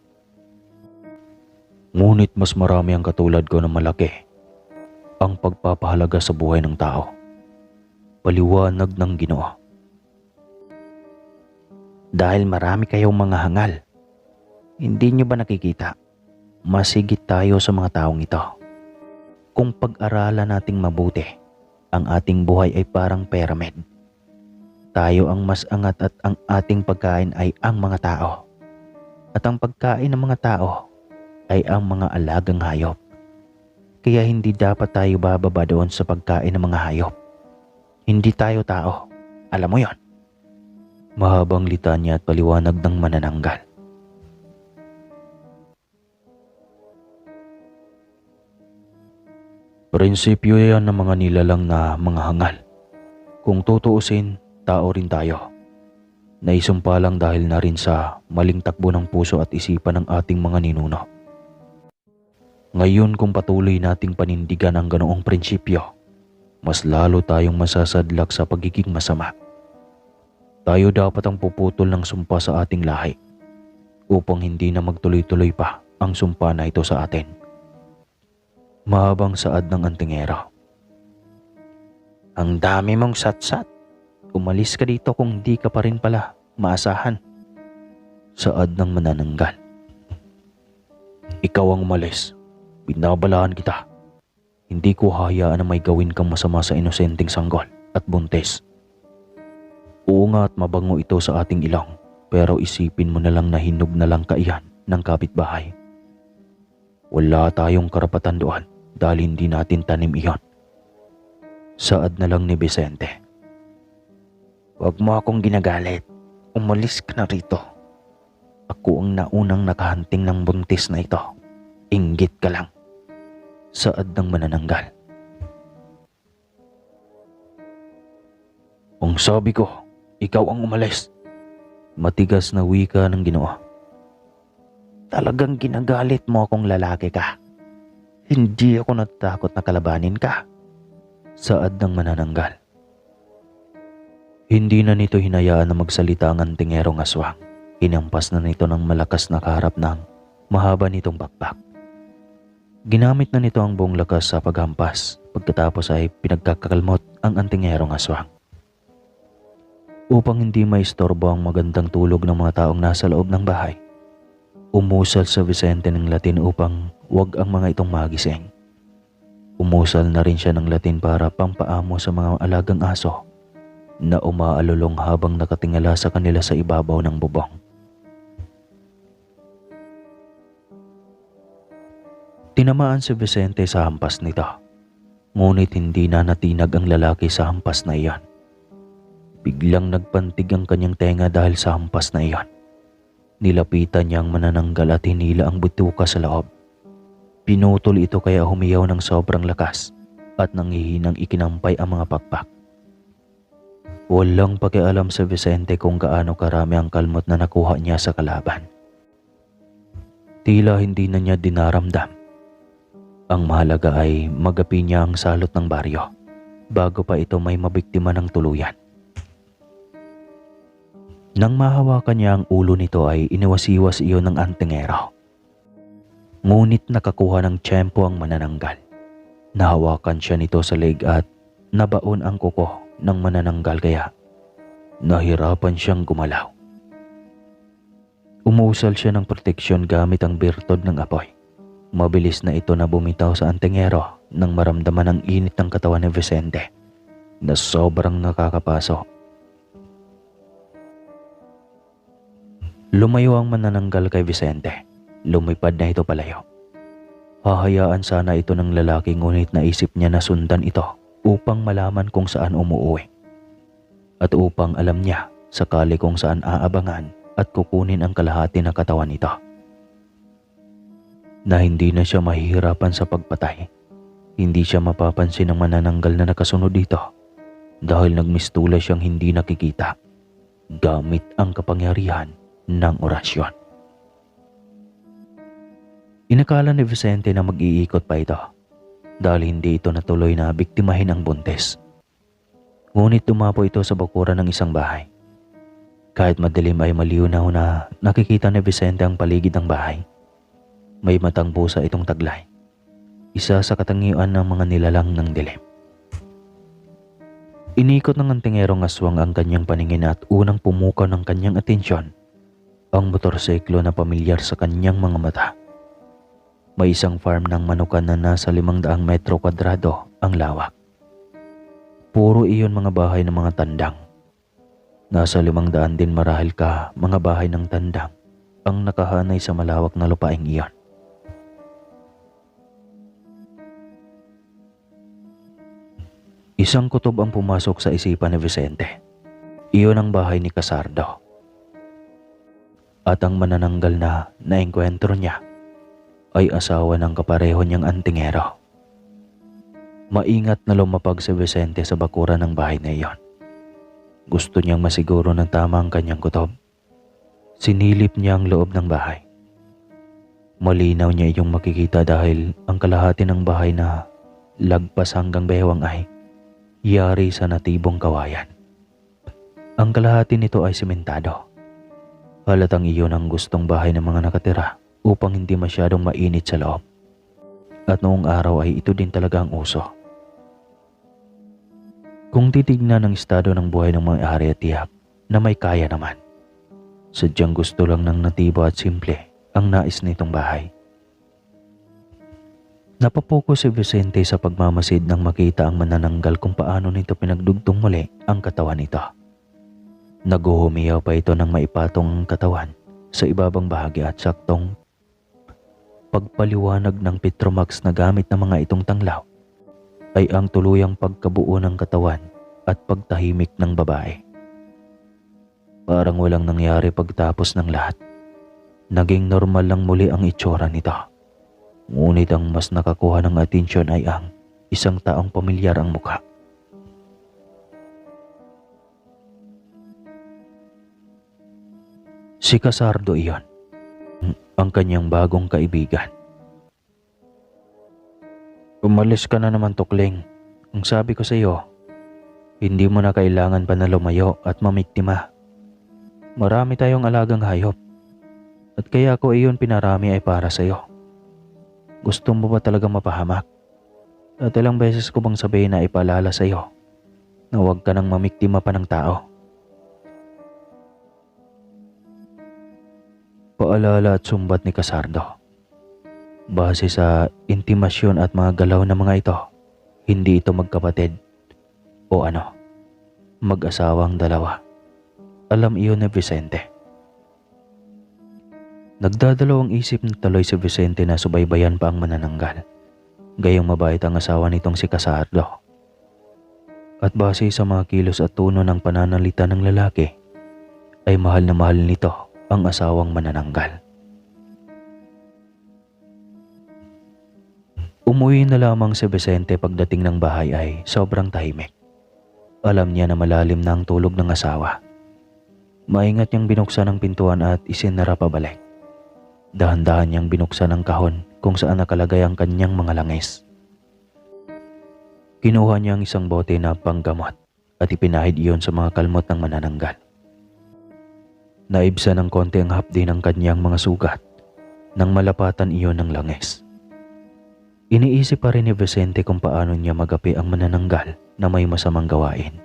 Ngunit mas marami ang katulad ko na malaki, ang pagpapahalaga sa buhay ng tao. Paliwanag ng Ginoo. Dahil marami kayong mga hangal, hindi niyo ba nakikita? Masigit tayo sa mga taong ito. Kung pag-aralan nating mabuti, ang ating buhay ay parang pyramid. Tayo ang mas angat at ang ating pagkain ay ang mga tao. At ang pagkain ng mga tao ay ang mga alagang hayop. Kaya hindi dapat tayo bababa doon sa pagkain ng mga hayop. Hindi tayo tao. Alam mo yon? Mahabang litanya at paliwanag ng manananggal. Prinsipyo yan ng mga nilalang na mga hangal. Kung tutuusin, tao rin tayo. Naisumpa lang dahil na rin sa maling takbo ng puso at isipan ng ating mga ninuno. Ngayon kung patuloy nating panindigan ang ganoong prinsipyo, mas lalo tayong masasadlak sa pagiging masama. Tayo dapat ang puputol ng sumpa sa ating lahi upang hindi na magtuloy-tuloy pa ang sumpa na ito sa atin. Mahabang saad ng antingero. Ang dami mong satsat. Umalis ka dito kung di ka pa rin pala maasahan. Saad ng manananggal. Ikaw ang umalis. Binabalaan kita. Hindi ko hayaan na may gawin kang masama sa inosenteng sanggol at buntis. Oo nga at mabango ito sa ating ilong, pero isipin mo na lang na hinog na lang kaiyan ng kapitbahay. Wala tayong karapatan doon dahil hindi natin tanim iyon. Saad na lang ni Vicente. Huwag mo akong ginagalit. Umalis ka na rito. Ako ang naunang nakahanting ng buntis na ito. Inggit ka lang. Saad ng manananggal. Ang sabi ko, ikaw ang umalis. Matigas na wika ng Ginoo. Talagang ginagalit mo akong lalaki ka. Hindi ako natatakot na kalabanin ka. Saad ng manananggal. Hindi na nito hinayaan na magsalita ang antingerong aswang. Hinampas na nito ng malakas na kaharap ng mahaba nitong bakbak. Ginamit na nito ang buong lakas sa paghampas. Pagkatapos ay pinagkakakalmot ang antingerong aswang. Upang hindi maistorbo ang magandang tulog ng mga taong nasa loob ng bahay, umusal sa Vicente ng Latin upang wag ang mga itong magising. Umusal na rin siya ng Latin para pampaamo sa mga alagang aso na umaalulong habang nakatingala sa kanila sa ibabaw ng bubong. Tinamaan si Vicente sa hampas nito, ngunit hindi na natinag ang lalaki sa hampas na iyon. Biglang nagpantig ang kanyang tenga dahil sa hampas na iyon. Nilapitan niya ang manananggal at hinila ang bituka sa loob. Pinutol ito kaya humiyaw ng sobrang lakas at nanghihinang ikinampay ang mga pakpak. Walang pakialam sa Vicente kung gaano karami ang kalmot na nakuha niya sa kalaban. Tila hindi na niya dinaramdam. Ang mahalaga ay magapi niya ang salot ng baryo bago pa ito may mabiktima ng tuluyan. Nang mahawakan niya ang ulo nito ay iniwasiwas iyon ng antingero. Ngunit nakakuha ng tiyempo ang manananggal. Nahawakan siya nito sa leg at nabaon ang kuko ng manananggal kaya nahirapan siyang gumalaw. Umusal siya ng proteksyon gamit ang birtod ng apoy. Mabilis na ito na bumitaw sa antingero nang maramdaman ang init ng katawan ni Vicente na sobrang nakakapaso. Lumayo ang manananggal kay Vicente. Lumipad na ito palayo. Hahayaan sana ito ng lalaki ngunit naisip niya na sundan ito upang malaman kung saan umuuwi. At upang alam niya sakali kung saan aabangan at kukunin ang kalahati ng katawan nito. Na hindi na siya mahihirapan sa pagpatay. Hindi siya mapapansin ng manananggal na nakasunod dito dahil nagmistula siyang hindi nakikita gamit ang kapangyarihan ng orasyon. Inakala ni Vicente na mag-iikot pa ito dahil hindi ito natuloy na biktimahin ang buntis. Ngunit tumapo ito sa bakuran ng isang bahay. Kahit madilim ay malinaw na nakikita ni Vicente ang paligid ng bahay. May matang pusa itong taglay. Isa sa katangian ng mga nilalang ng dilim. Inikot ng antingerong aswang ang kanyang paningin at unang pumukaw ng kanyang atensyon ang motorsiklo na pamilyar sa kanyang mga mata. May isang farm ng manukan na nasa 500 metro kwadrado ang lawak. Puro iyon mga bahay ng mga tandang. Nasa 500 din marahil ka mga bahay ng tandang ang nakahanay sa malawak na lupaing iyon. Isang kutob ang pumasok sa isipan ni Vicente. Iyon ang bahay ni Casardo. At ang manananggal na naengkwentro niya ay asawa ng kapareho niyang antingero. Maingat na lumapag si Vicente sa bakuran ng bahay na iyon. Gusto niyang masiguro ng tama ang kanyang kutob. Sinilip niya ang loob ng bahay. Malinaw niya iyong makikita dahil ang kalahati ng bahay na lagpas hanggang bewang ay yari sa natibong kawayan. Ang kalahati nito ay simentado. Halatang iyon ang gustong bahay ng mga nakatira upang hindi masyadong mainit sa loob. At noong araw ay ito din talaga ang uso. Kung titignan ang estado ng buhay ng mga ari at tiyak na may kaya naman. Sadyang gusto lang ng natibo at simple ang nais nitong bahay. Napapokus si Vicente sa pagmamasid nang makita ang manananggal kung paano nito pinagdugtong muli ang katawan nito. Naguhumiyaw pa ito ng maipatong ang katawan sa ibabang bahagi at saktong pagpaliwanag ng Petromax na gamit ng mga itong tanglaw ay ang tuluyang pagkabuo ng katawan at pagtahimik ng babae. Parang walang nangyari pagtapos ng lahat. Naging normal lang muli ang itsura nito. Ngunit ang mas nakakuha ng atensyon ay ang isang taong pamilyar ang mukha. Si Casardo iyon, ang kanyang bagong kaibigan. Umalis ka na naman, Tukling. Ang sabi ko sa iyo, hindi mo na kailangan pa na lumayo at mamiktima. Marami tayong alagang hayop. At kaya ko iyon pinarami ay para sa iyo. Gusto mo ba talaga mapahamak? At ilang beses ko bang sabihin na ipaalala sa iyo na huwag ka nang mamiktima pa ng tao? Paalala at sumbat ni Casardo. Base sa intimasyon at mga galaw ng mga ito, hindi ito magkapatid o mag-asawang dalawa. Alam iyon ni Vicente. Nagdadalawang isip na tuloy si Vicente na subaybayan pa ang manananggal. Gayong mabait ang asawa nitong si Casardo. At base sa mga kilos at tono ng pananalita ng lalaki, ay mahal na mahal nito ang asawang manananggal. Umuwi na lamang si Vicente pagdating ng bahay ay sobrang tahimik. Alam niya na malalim na ang tulog ng asawa. Maingat niyang binuksan ang pintuan at isinara pabalik. Dahan-dahan niyang binuksan ang kahon kung saan nakalagay ang kanyang mga langis. Kinuha niya ang isang bote na panggamot at ipinahid iyon sa mga kalmot ng manananggal. Naibsan ng konti ang hapdi ng kanyang mga sugat nang malapatan iyon ng langis. Iniisip pa rin ni Vicente kung paano niya magapi ang manananggal na may masamang gawain.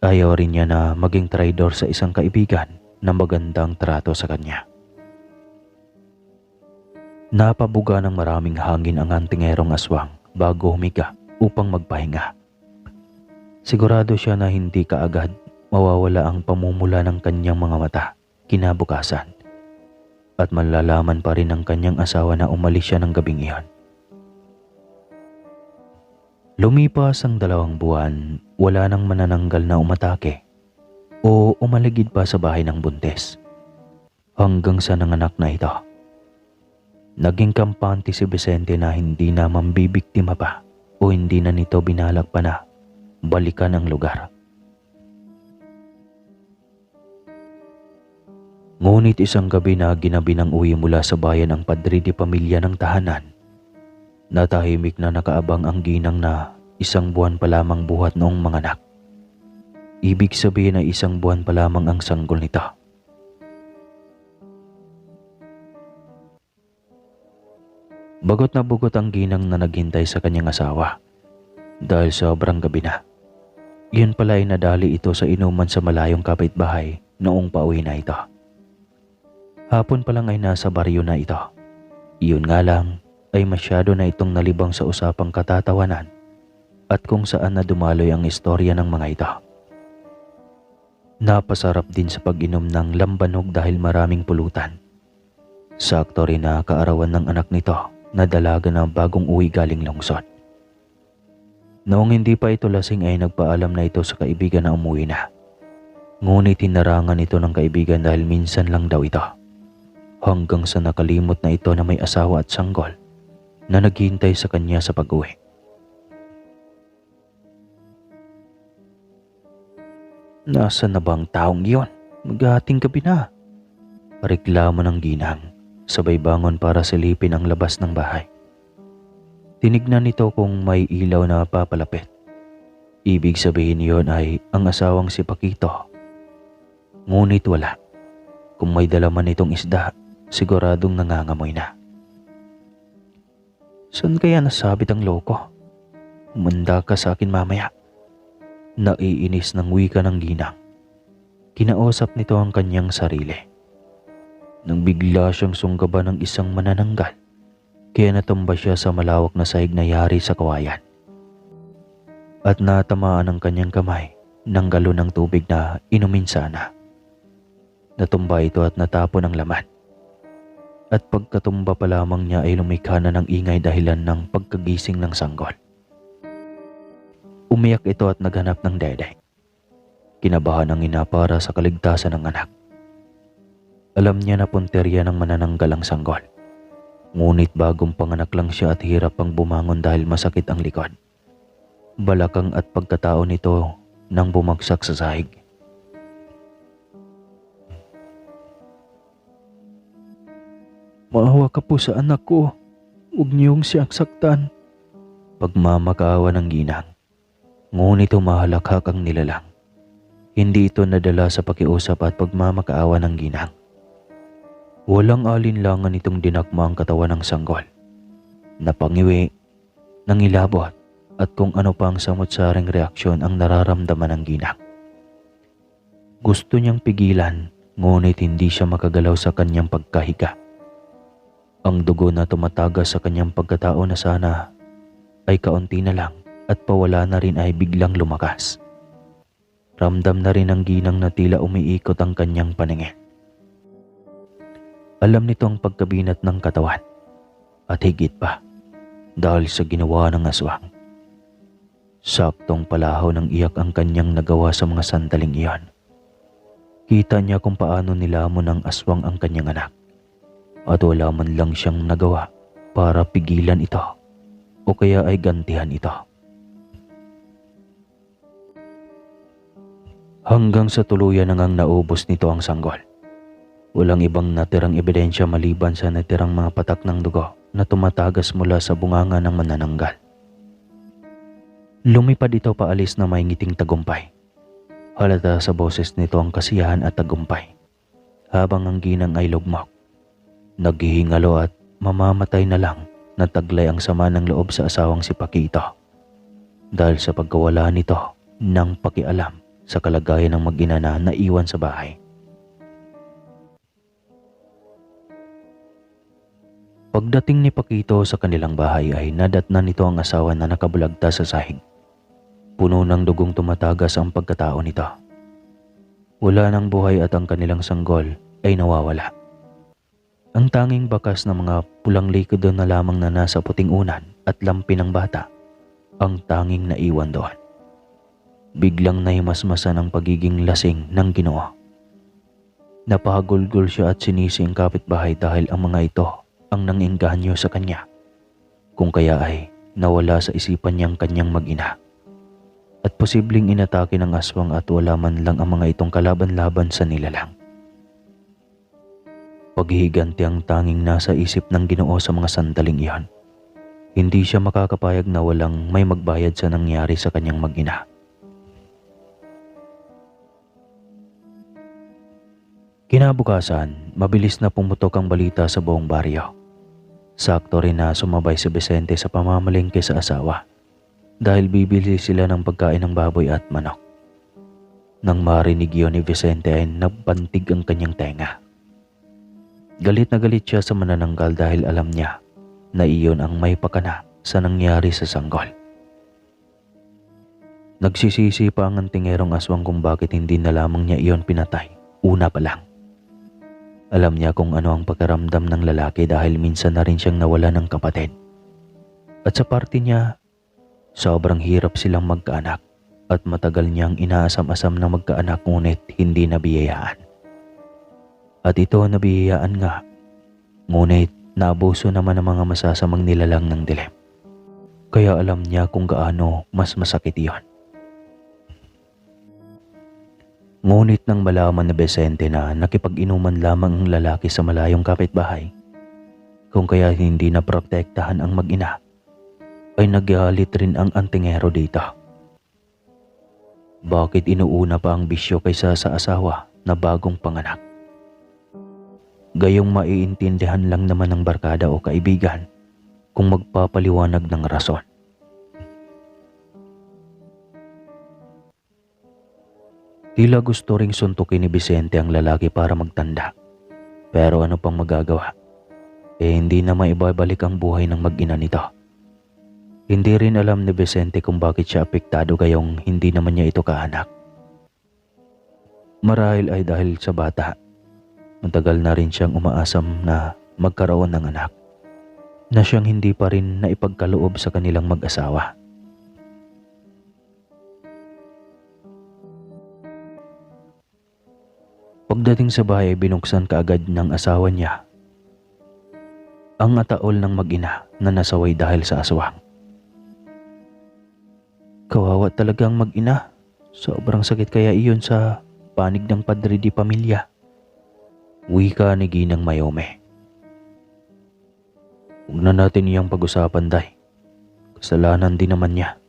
Ayaw rin niya na maging traidor sa isang kaibigan na magandang trato sa kanya. Napabuga ng maraming hangin ang antingerong aswang bago humiga upang magpahinga. Sigurado siya na hindi kaagad mawawala ang pamumula ng kanyang mga mata kinabukasan at malalaman pa rin ng kanyang asawa na umalis siya ng gabing iyon. Lumipas ang 2 buwan, wala nang manananggal na umatake o umaligid pa sa bahay ng buntis. Hanggang sa nanganak na ito. Naging kampante si Vicente na hindi na mambibiktima pa o hindi na nito binalak pa na balikan ang lugar. Ngunit isang gabi na ginabi ng uwi mula sa bayan ang padre de pamilya ng tahanan, natahimik na nakaabang ang ginang na 1 buwan pa lamang buhat noong manganak. Ibig sabihin ay 1 buwan pa lamang ang sanggol nito. Bagot na bugot ang ginang na naghintay sa kanyang asawa dahil sobrang gabi na. Iyon pala ay nadali ito sa inuman sa malayong kapitbahay noong pauwi na ito. Hapon pa lang ay nasa baryo na ito. Iyon nga lang ay masyado na itong nalibang sa usapang katatawanan at kung saan na dumaloy ang istorya ng mga ito. Napasarap din sa pag-inom ng lambanog dahil maraming pulutan. Sakto rin na kaarawan ng anak nito na dalaga na bagong uwi galing lungsod. Noong hindi pa ito lasing ay nagpaalam na ito sa kaibigan na umuwi na. Ngunit hinarangan ito ng kaibigan dahil minsan lang daw ito. Hanggang sa nakalimot na ito na may asawa at sanggol na naghihintay sa kanya sa pag-uwi. Nasaan na ba ang taong iyon? Maghahating gabi na. Reklamo ng ginang, sabay bangon para silipin ang labas ng bahay. Tinignan nito kung may ilaw na papalapit. Ibig sabihin iyon ay ang asawang si Paquito. Ngunit wala. Kung may dala man itong isda, siguradong nangangamoy na. Saan kaya nasabit ang loko? Umanda ka sa akin mamaya. Naiinis ng wika ng ginang. Kinausap nito ang kanyang sarili. Nang bigla siyang sunggaban ng isang manananggal, kaya natumba siya sa malawak na sahig na yari sa kawayan. At natamaan ang kanyang kamay ng galon ng tubig na inumin sana. Natumba ito at natapon ang laman. At pagkatumba pa lamang niya ay lumikha na ng ingay dahilan ng pagkagising ng sanggol. Umiyak ito at naghanap ng dede. Kinabahan ang ina para sa kaligtasan ng anak. Alam niya na punterya ng manananggal ang sanggol. Ngunit bagong panganak lang siya at hirap pang bumangon dahil masakit ang likod, balakang at pagkatao nito nang bumagsak sa sahig. "Maawa ka po sa anak ko. Huwag niyong siyang saktan." Pagmamakaawa ng ginang. Ngunit humahalakhak ang nilalang. Hindi ito nadala sa pakiusap at pagmamakaawa ng ginang. Walang alinlangan itong dinakma ang katawan ng sanggol. Napangiwi, nangilabot, at kung ano pang samot-saring reaksyon ang nararamdaman ng ginang. Gusto niyang pigilan, ngunit hindi siya makagalaw sa kanyang pagkahiga. Ang dugo na tumatagas sa kanyang pagkatao na sana ay kaunti na lang at pawala na rin ay biglang lumakas. Ramdam na rin ang ginang na tila umiikot ang kanyang paningin. Alam nito ang pagkabinat ng katawan at higit pa dahil sa ginawa ng aswang. Saktong palahaw ng iyak ang kanyang nagawa sa mga sandaling iyon. Kita niya kung paano nilamon ng aswang ang kanyang anak at wala man lang siyang nagawa para pigilan ito o kaya ay gantihan ito. Hanggang sa tuluyan nang naubos nito ang sanggol. Walang ibang natirang ebidensya maliban sa natirang mga patak ng dugo na tumatagas mula sa bunganga ng manananggal. Lumipad ito paalis na may ngiting tagumpay. Halata sa boses nito ang kasiyahan at tagumpay. Habang ang ginang ay lugmok, naghihingalo at mamamatay na lang na taglay ang sama ng loob sa asawang si Pakito. Dahil sa pagkawala nito ng pakialam sa kalagayan ng mag-ina na naiwan sa bahay. Pagdating ni Pakito sa kanilang bahay ay nadatnan nito ang asawa na nakabulagta sa sahig. Puno ng dugong tumatagas ang pagkatao nito. Wala ng buhay at ang kanilang sanggol ay nawawala. Ang tanging bakas ng mga pulang likod doon na lamang na nasa puting unan at lampi ng bata ang tanging naiwan doon. Biglang nahimasmasan ang pagiging lasing ng Ginoo. Napahagulgol siya at sinisi ang kapitbahay dahil ang mga ito ang nangengganyo sa kanya. Kung kaya ay nawala sa isipan niyang kanyang mag-ina. At posibleng inatake ng aswang at wala man lang ang mga itong kalaban-laban sa nilalang. Paghihiganti ang tanging nasa isip ng Ginoo sa mga sandaling iyon. Hindi siya makakapayag na walang may magbayad sa nangyari sa kanyang mag-ina. Kinabukasan, mabilis na pumutok ang balita sa buong baryo. Sakto rin na sumabay si Vicente sa pamamalengke sa asawa dahil bibili sila ng pagkain ng baboy at manok. Nang marinig yun ni Vicente ay nabantig ang kanyang tenga. Galit na galit siya sa manananggal dahil alam niya na iyon ang may pakana sa nangyari sa sanggol. Nagsisisi pa ang antingerong aswang kung bakit hindi na lamang niya iyon pinatay una pa lang. Alam niya kung ano ang pakiramdam ng lalaki dahil minsan na rin siyang nawala ng kapatid. At sa parte niya, sobrang hirap silang magkaanak at matagal niyang inaasam-asam na magkaanak ngunit hindi nabiyayaan. At ito nabiyayaan nga, ngunit naabuso naman ang mga masasamang nilalang ng dilim. Kaya alam niya kung gaano mas masakit iyon. Ngunit nang malaman ni Vicente na nakipag-inuman lamang ang lalaki sa malayong kapitbahay, kung kaya hindi na protektahan ang mag-ina, ay nagalit rin ang antingero dito. Bakit inuuna pa ang bisyo kaysa sa asawa na bagong panganak? Gayong maiintindihan lang naman ng barkada o kaibigan kung magpapaliwanag ng rason. Tila gusto ring suntukin ni Vicente ang lalaki para magtanda. Pero ano pang magagawa? Hindi na maibabalik ang buhay ng mag-ina nito. Hindi rin alam ni Vicente kung bakit siya apektado gayong hindi naman niya ito kaanak. Marahil ay dahil sa bata. Matagal na rin siyang umaasam na magkaroon ng anak na siyang hindi pa rin naipagkaloob sa kanilang mag-asawa. Pagdating sa bahay ay binuksan kaagad ng asawa niya ang ataol ng mag-ina na nasaway dahil sa aswang. Kawawa talagang mag-ina. Sobrang sakit kaya iyon sa panig ng Padre di Pamilya. Wika ni Ginang Mayome. Huwag na natin iyang pag-usapan, Day. Kasalanan din naman niya.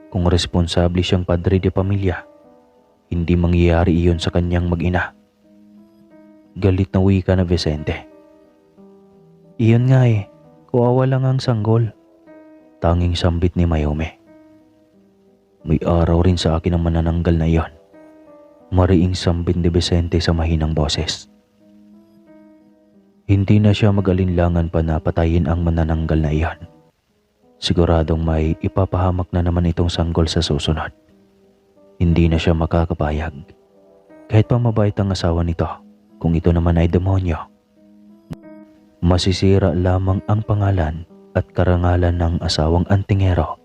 Kung responsable siyang Padre di Pamilya, hindi mangyayari iyon sa kanyang mag-ina. Galit na wika na Vicente. Iyon nga kawawa lang ang sanggol. Tanging sambit ni Mayome. May araw rin sa akin ang manananggal na iyon. Mariing sambit ni Vicente sa mahinang boses. Hindi na siya mag-alinlangan pa na patayin ang manananggal na iyon. Siguradong may ipapahamak na naman itong sanggol sa susunod. Hindi na siya makakapayag. Kahit pa mabait ang asawa nito, kung ito naman ay demonyo, masisira lamang ang pangalan at karangalan ng asawang antingero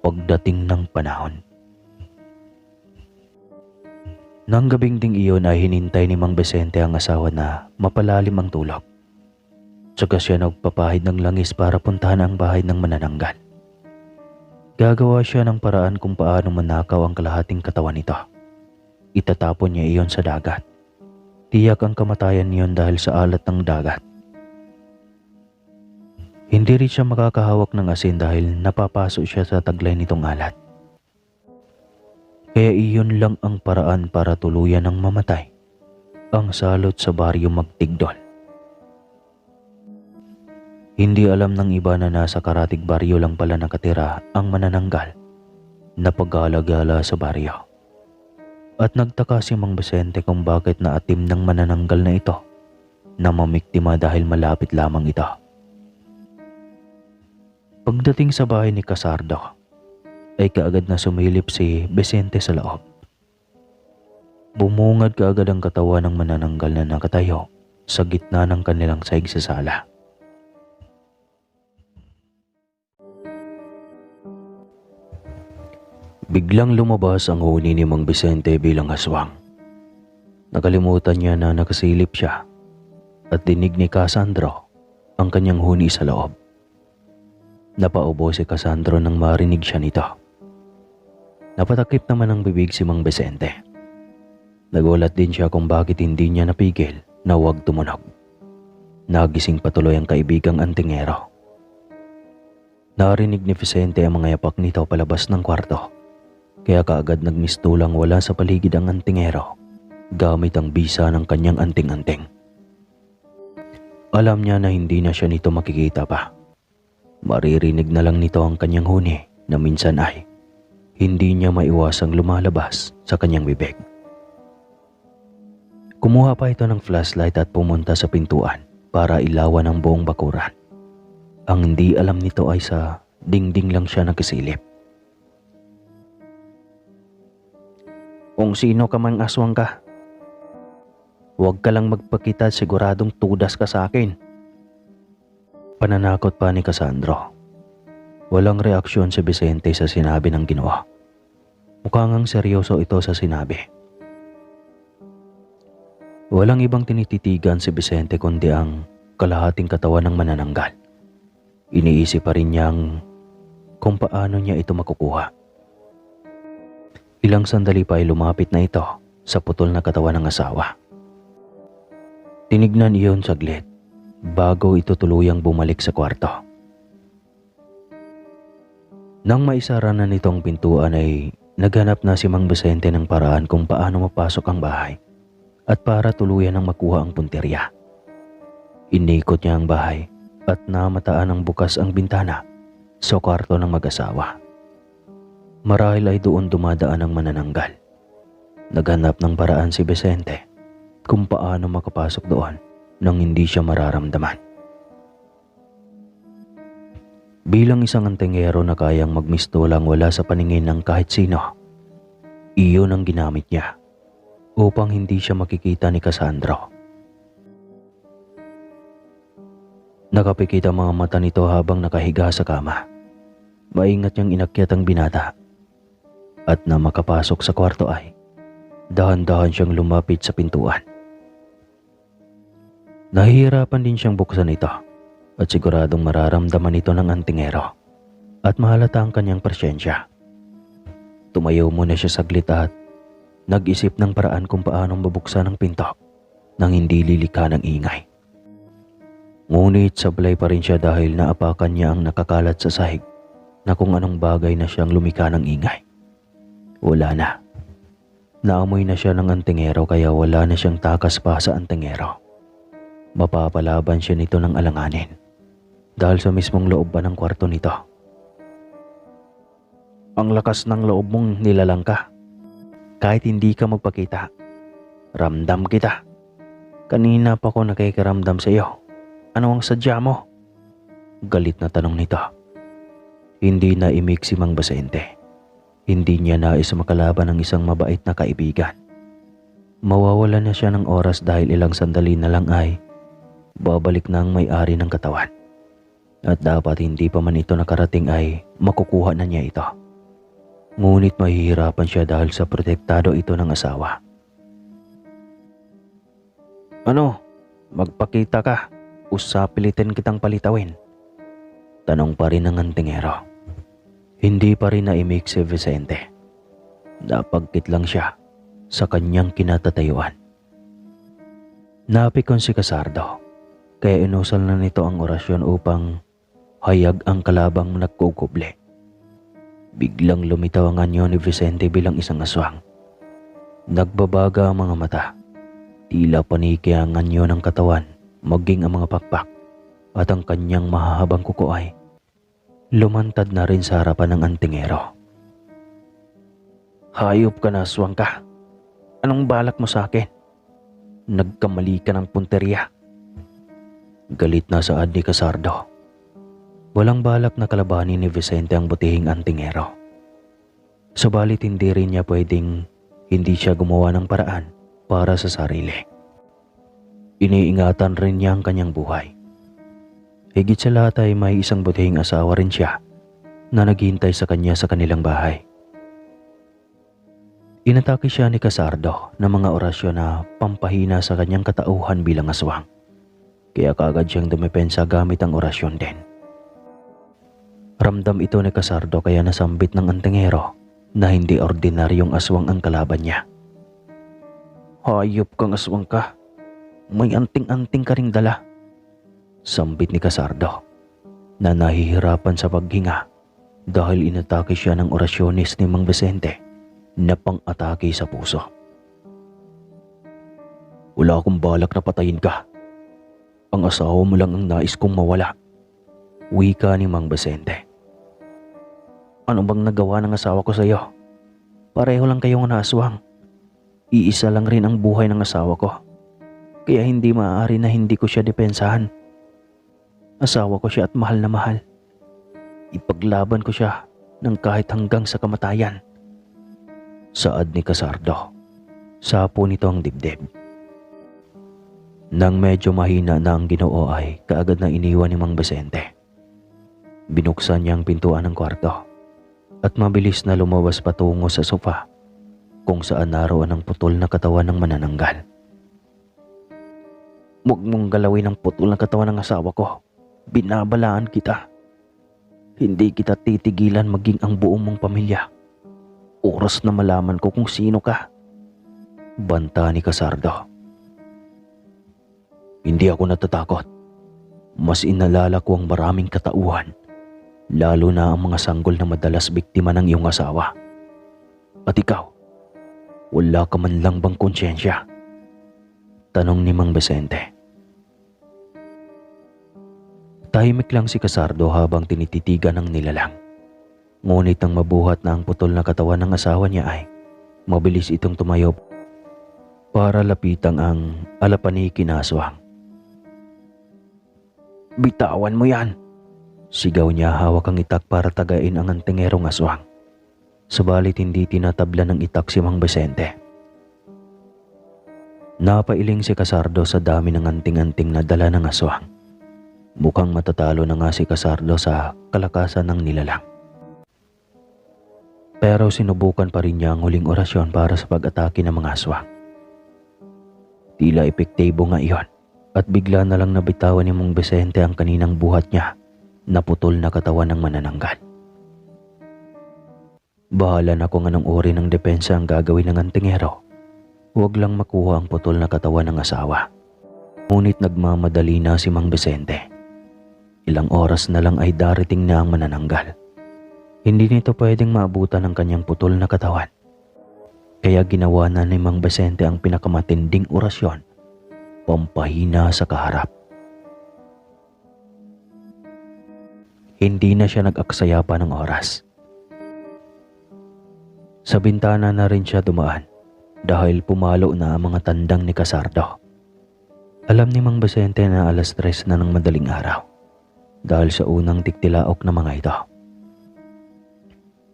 pagdating ng panahon. Nang gabing ding iyon ay hinintay ni Mang Vicente ang asawa na mapalalim ang tulog. Saka siya nagpapahid ng langis para puntahan ang bahay ng manananggal. Gagawa siya ng paraan kung paano manakaw ang kalahating katawan nito. Itatapon niya iyon sa dagat. Tiyak ang kamatayan niyon dahil sa alat ng dagat. Hindi rin siya makakahawak ng asin dahil napapaso siya sa taglay nitong alat. Kaya iyon lang ang paraan para tuluyan ng mamatay ang salot sa baryo Magtigdol. Hindi alam ng iba na nasa Karatig baryo lang pala nakatira ang manananggal na pag-alagala sa baryo. At nagtaka si Mang Vicente kung bakit naatim ng manananggal na ito na mamiktima dahil malapit lamang ito. Pagdating sa bahay ni Casardo, ay kaagad na sumilip si Vicente sa loob. Bumungad kaagad ang katawan ng manananggal na nakatayo sa gitna ng kanilang saig sa sala. Biglang lumabas ang huni ni Mang Vicente bilang aswang. Nakalimutan niya na nakasilip siya at dinig ni Casandro ang kanyang huni sa loob. Napaubo si Casandro nang marinig siya nito. Napatakip naman ang bibig si Mang Vicente. Nagulat din siya kung bakit hindi niya napigil na huwag tumunog. Nagising patuloy ang kaibigang antingero. Narinig ni Vicente ang mga yapak nito palabas ng kwarto. Kaya kaagad nagmistulang wala sa paligid ang antingero gamit ang bisa ng kanyang anting-anting. Alam niya na hindi na siya nito makikita pa. Maririnig na lang nito ang kanyang huni na minsan ay hindi niya maiwasang lumalabas sa kanyang bibig. Kumuha pa ito ng flashlight at pumunta sa pintuan para ilawan ang buong bakuran. Ang hindi alam nito ay sa dingding lang siya nakasilip. Kung sino ka mang aswang ka, huwag ka lang magpakita, siguradong tudas ka sa akin. Pananakot pa ni Casandro. Walang reaksyon si Vicente sa sinabi ng ginawa. Mukhang seryoso ito sa sinabi. Walang ibang tinititigan si Vicente kundi ang kalahating katawan ng manananggal. Iniisip pa rin niyang kung paano niya ito makukuha. Ilang sandali pa ay lumapit na ito sa putol na katawan ng asawa. Tinignan iyon saglit bago ito tuluyang bumalik sa kwarto. Nang maisara na nitong pintuan ay naghanap na si Mang Vicente ng paraan kung paano mapasok ang bahay at para tuluyan ng makuha ang punteriya. Inikot niya ang bahay at namataan ng bukas ang bintana sa kwarto ng mag-asawa. Marahil ay doon dumadaan ang manananggal. Naghanap ng paraan si Vicente kung paano makapasok doon nang hindi siya mararamdaman. Bilang isang antingero na kayang magmistulang wala sa paningin ng kahit sino, iyon ang ginamit niya upang hindi siya makikita ni Casandro. Nakapikit ang mga mata nito habang nakahiga sa kama. Maingat niyang inakyat ang binata at na makapasok sa kwarto ay Dahan-dahan siyang lumapit sa pintuan. Nahihirapan din siyang buksan ito at siguradong mararamdaman ito ng antingero at mahalata ang kanyang presensya. Tumayo muna siya saglit at nag-isip ng paraan kung paano mabuksan ang pinto nang hindi lilikha ng ingay. Ngunit sablay pa rin siya dahil naapakan niya ang nakakalat sa sahig na kung anong bagay na siyang lumikha ng ingay. Wala na. Naamoy na siya ng antingero kaya wala na siyang takas pa sa antingero. Mapapalaban siya nito ng alanganin dahil sa mismong loob pa ng kwarto nito. Ang lakas ng loob mong nilalang ka. Kahit hindi ka magpakita, ramdam kita. Kanina pa ko nakikiramdam sa iyo. Ano ang sadya mo? Galit na tanong nito. Hindi na imik si Mang Basente. Hindi niya nais makalaban ng isang mabait na kaibigan. Mawawala na siya ng oras dahil ilang sandali na lang ay babalik na ang may-ari ng katawan. At dapat hindi pa man ito nakarating ay makukuha na niya ito. Ngunit mahihirapan siya dahil sa protektado ito ng asawa. Ano? Magpakita ka? O sapilitin kitang palitawin? Tanong pa rin ng antingero. Hindi pa rin naimik si Vicente. Napagkit lang siya sa kanyang kinatatayuan. Napikon si Casardo, kaya inusal na nito ang orasyon upang hayag ang kalabang nagkukuble. Biglang lumitaw ang anyo ni Vicente bilang isang aswang. Nagbabaga ang mga mata. Tila paniki ang anyo ng katawan, maging ang mga pakpak, at ang kanyang mahahabang kuko ay lumantad na rin sa harapan ng antingero. Hayop ka na, aswang ka. Anong balak mo sa akin? Nagkamali ka ng punteriya. Galit na saad ni Casardo. Walang balak na kalabanin ni Vicente ang butihing antingero. Subalit hindi rin niya pwedeng hindi siya gumawa ng paraan para sa sarili. Iniingatan rin niya ang kanyang buhay. Higit sa lahat ay may isang butihing asawa rin siya na naghihintay sa kanya sa kanilang bahay. Inatake siya ni Casardo ng mga orasyon na pampahina sa kanyang katauhan bilang aswang. Kaya kaagad siyang dumepensa gamit ang orasyon din. Ramdam ito ni Casardo kaya nasambit ng antingero na hindi ordinaryong aswang ang kalaban niya. Hayop kang aswang ka. May anting-anting ka ring dala. Sambit ni Casardo na nahihirapan sa paghinga dahil inatake siya ng orasyonis ni Mang Vicente na pang-atake sa puso. Wala akong balak na patayin ka. Ang asawa mo lang ang nais kong mawala. Wika ni Mang Vicente. Ano bang nagawa ng asawa ko sa iyo? Pareho lang kayong naaswang. Iisa lang rin ang buhay ng asawa ko. Kaya hindi maaari na hindi ko siya depensahan. Asawa ko siya at mahal na mahal. Ipaglaban ko siya ng kahit hanggang sa kamatayan. Saad ni Casardo. Sapo nito ang dibdib. Nang medyo mahina na ang Ginoo ay kaagad na iniwan ni Mang Vicente. Binuksan niya ang pintuan ng kwarto at mabilis na lumabas patungo sa sofa kung saan naroon ang putol na katawan ng manananggal. Huwag mong galawin ang putol na katawan ng asawa ko. Binabalaan kita. Hindi kita titigilan maging ang buong mong pamilya. Oras na malaman ko kung sino ka. Banta ni Casardo. Hindi ako natatakot. Mas inalala ko ang maraming katauhan, lalo na ang mga sanggol na madalas biktima ng iyong asawa. At ikaw, wala ka man lang bang konsyensya? Tanong ni Mang Vicente. Tahimik lang si Casardo habang tinititigan ng nilalang. Ngunit nang mabuhat na ang putol na katawan ng asawa niya ay mabilis itong tumayo para lapitang ang alapaniki na aswang. Bitawan mo yan! Sigaw niya hawak ang itak para tagain ang antingerong aswang. Subalit hindi tinatabla ng itak si Mang Vicente. Napailing si Casardo sa dami ng anting-anting na dala ng aswang. Mukhang matatalo na nga si Casardo sa kalakasan ng nilalang. Pero sinubukan pa rin niya ang huling orasyon para sa pag-atake ng mga aswang. Tila epektibo nga iyon at bigla na lang nabitawan ni Mang Vicente ang kaninang buhat niya na putol na katawan ng manananggal. Bahala na kung anong uri ng depensa ang gagawin ng antingero. Huwag lang makuha ang putol na katawan ng asawa. Ngunit nagmamadali na si Mang Vicente. Ilang oras na lang ay darating na ang manananggal. Hindi nito pwedeng maabutan ang kanyang putol na katawan. Kaya ginawa na ni Mang Vicente ang pinakamatinding orasyon, pampahina sa kaharap. Hindi na siya nag-aksaya pa ng oras. Sa bintana na rin siya dumaan dahil pumalo na ang mga tandang ni Casardo. Alam ni Mang Vicente na 3:00 na ng madaling araw dahil sa unang tiktilaok na mga ito.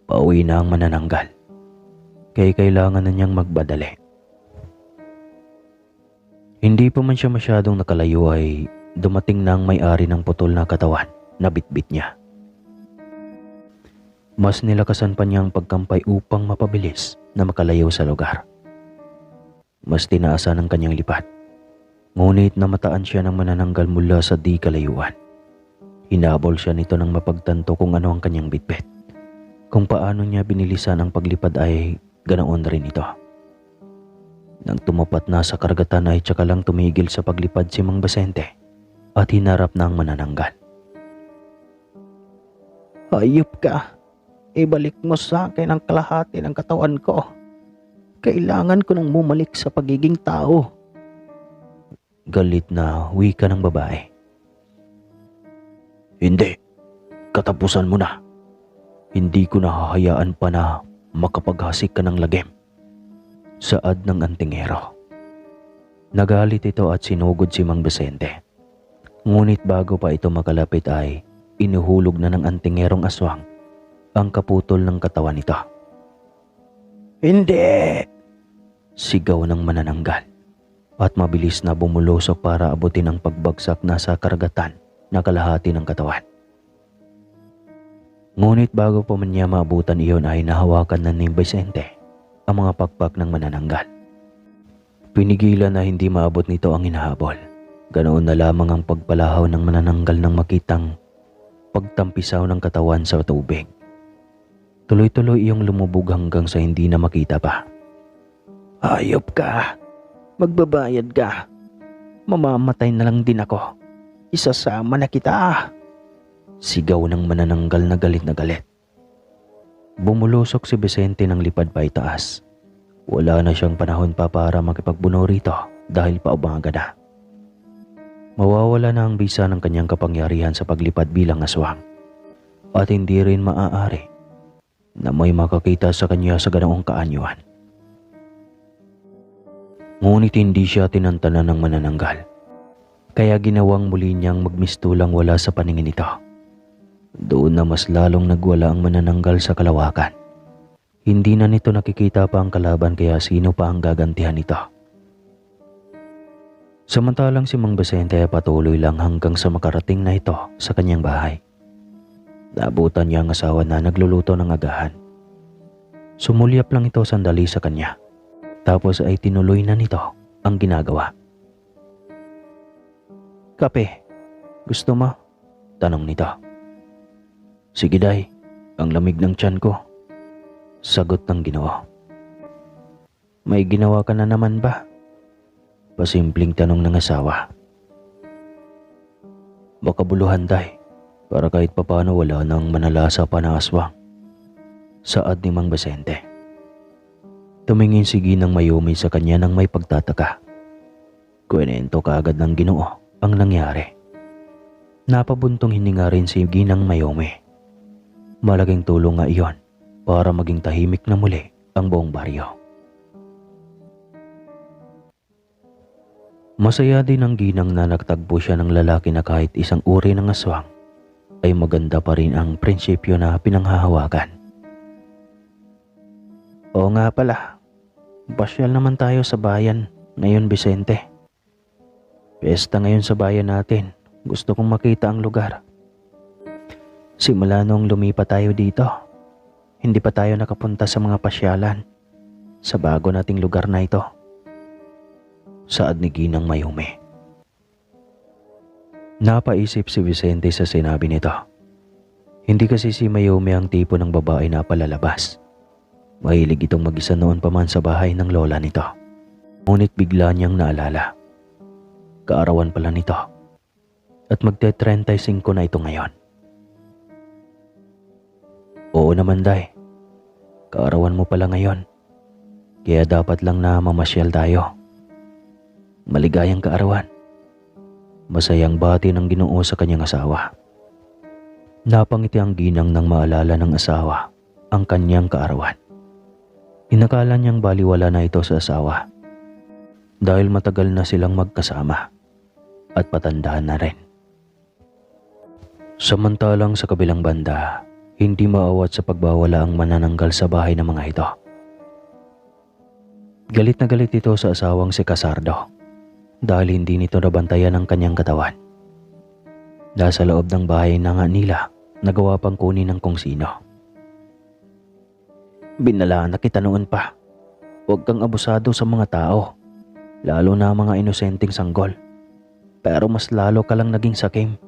Pauwi na ang manananggal, kaya kailangan na niyang magbadali. Hindi pa man siya masyadong nakalayo ay dumating na ang may-ari ng putol na katawan na bitbit niya. Mas nilakasan pa niya ang pagkampay upang mapabilis na makalayo sa lugar. Mas tinaasan ang kanyang lipat, ngunit namataan siya ng manananggal mula sa di kalayuan. Hinabol siya nito nang mapagtanto kung ano ang kanyang bitbit. Kung paano niya binilisan ang paglipad ay ganoon rin ito. Nang tumapat na sa karagatan ay tsaka lang tumigil sa paglipad si Mang Vicente at hinarap na ang manananggal. Hayop ka! Ibalik mo sa akin ang kalahati ng katawan ko. Kailangan ko nang bumalik sa pagiging tao. Galit na wika ng babae. Hindi. Katapusan mo na. Hindi ko nahahayaan pa na makapaghasik ka ng lagim. Saad ng antingero. Nagalit ito at sinugod si Mang Vicente. Ngunit bago pa ito makalapit ay inuhulog na ng antingerong aswang ang kaputol ng katawan nito. Hindi! Sigaw ng manananggal at mabilis na bumulusok para abutin ang pagbagsak na sa karagatan na kalahati ng katawan. Ngunit bago pa man niya maabutan iyon ay nahawakan na ni Vicente ang mga pakpak ng manananggal. Pinigilan na hindi maabot nito ang hinahabol. Ganoon na lamang ang pagpalahaw ng manananggal nang makitang pagtampisaw ng katawan sa tubig. Tuloy-tuloy iyong lumubog hanggang sa hindi na makita pa. Hayop ka! Magbabayad ka! Mamamatay na lang din ako. Isasama na kita! Sigaw ng manananggal na galit na galit. Bumulusok si Vicente ng lipad pa itaas. Wala na siyang panahon pa para makipagbuno rito dahil paumaga na. Mawawala na ang bisa ng kanyang kapangyarihan sa paglipad bilang aswang. At hindi rin maaari na may makakita sa kanya sa ganoong kaanyuan. Ngunit hindi siya tinantanan ng manananggal. Kaya ginawang muli niyang magmistulang wala sa paningin nito. Doon na mas lalong nagwala ang manananggal sa kalawakan. Hindi na nito nakikita pa ang kalaban kaya sino pa ang gagantihan nito. Samantalang si Mang Vicente ay patuloy lang hanggang sa makarating na ito sa kanyang bahay. Naabutan niya ang asawa na nagluluto ng agahan. Sumulyap lang ito sandali sa kanya. Tapos ay tinuloy na nito ang ginagawa. Kape, gusto mo? Tanong nito. Sige day, ang lamig ng tiyan ko. Sagot ng Ginoo. May ginawa ka na naman ba? Pasimpleng tanong ng asawa. Makabuluhan day, para kahit papano wala nang manalasa pa na aswang. Saad ni Mang Vicente. Tumingin si Ginang Mayumi sa kanya nang may pagtataka. Kwento kaagad ng Ginoo ang nangyari. Napabuntong hininga rin si Ginang Mayumi. Malaking tulong nga iyon para maging tahimik na muli ang buong baryo. Masaya din ang Ginang na nagtagpo siya ng lalaki na kahit isang uri ng aswang ay maganda pa rin ang prinsipyo na pinanghahawakan. Oo nga pala, pasyal naman tayo sa bayan ngayon, Vicente. Piyesta ngayon sa bayan natin. Gusto kong makita ang lugar. Simula nung lumipat tayo dito, hindi pa tayo nakapunta sa mga pasyalan sa bago nating lugar na ito. Saad ni Ginang Mayumi. Napaisip si Vicente sa sinabi nito. Hindi kasi si Mayumi ang tipo ng babae na palalabas. Mahilig itong mag-isa noon pa man sa bahay ng lola nito. Ngunit bigla niyang naalala. Kaarawan pala nito. At magte-35 na ito ngayon. Oo naman, Day. Kaarawan mo pala ngayon. Kaya dapat lang na mamasyal tayo. Maligayang kaarawan. Masayang bati ng Ginoo sa kanyang asawa. Napangiti ang Ginang nang maalala ng asawa ang kanyang kaarawan. Inakala niyang baliwala na ito sa asawa dahil matagal na silang magkasama at patandaan na rin. Samantalang sa kabilang banda, hindi maawat sa pagbawala ang manananggal sa bahay ng mga ito. Galit na galit ito sa asawang si Casardo dahil hindi nito nabantayan ang kanyang katawan. Nasa loob ng bahay na nga nila, nagawa pang kunin ng kung sino. Binalaan na kita noon pa. Huwag kang abusado sa mga tao, lalo na mga inosenteng sanggol. Pero mas lalo ka lang naging sakim.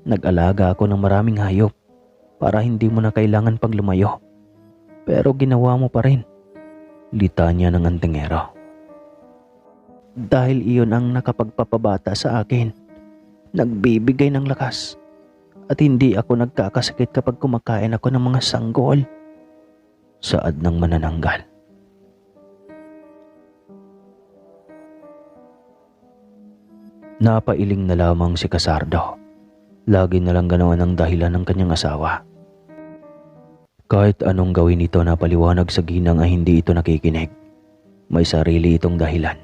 Nag-alaga ako ng maraming hayop para hindi mo na kailangan pang lumayo. Pero ginawa mo pa rin. Litanya ng antingero. Dahil iyon ang nakapagpapabata sa akin. Nagbibigay ng lakas. At hindi ako nagkakasakit kapag kumakain ako ng mga sanggol. Saad ng manananggal. Napailing na lamang si Casardo. Lagi na lang ganawan ang dahilan ng kanyang asawa. Kahit anong gawin ito na paliwanag sa Ginang ay hindi ito nakikinig. May sarili itong dahilan.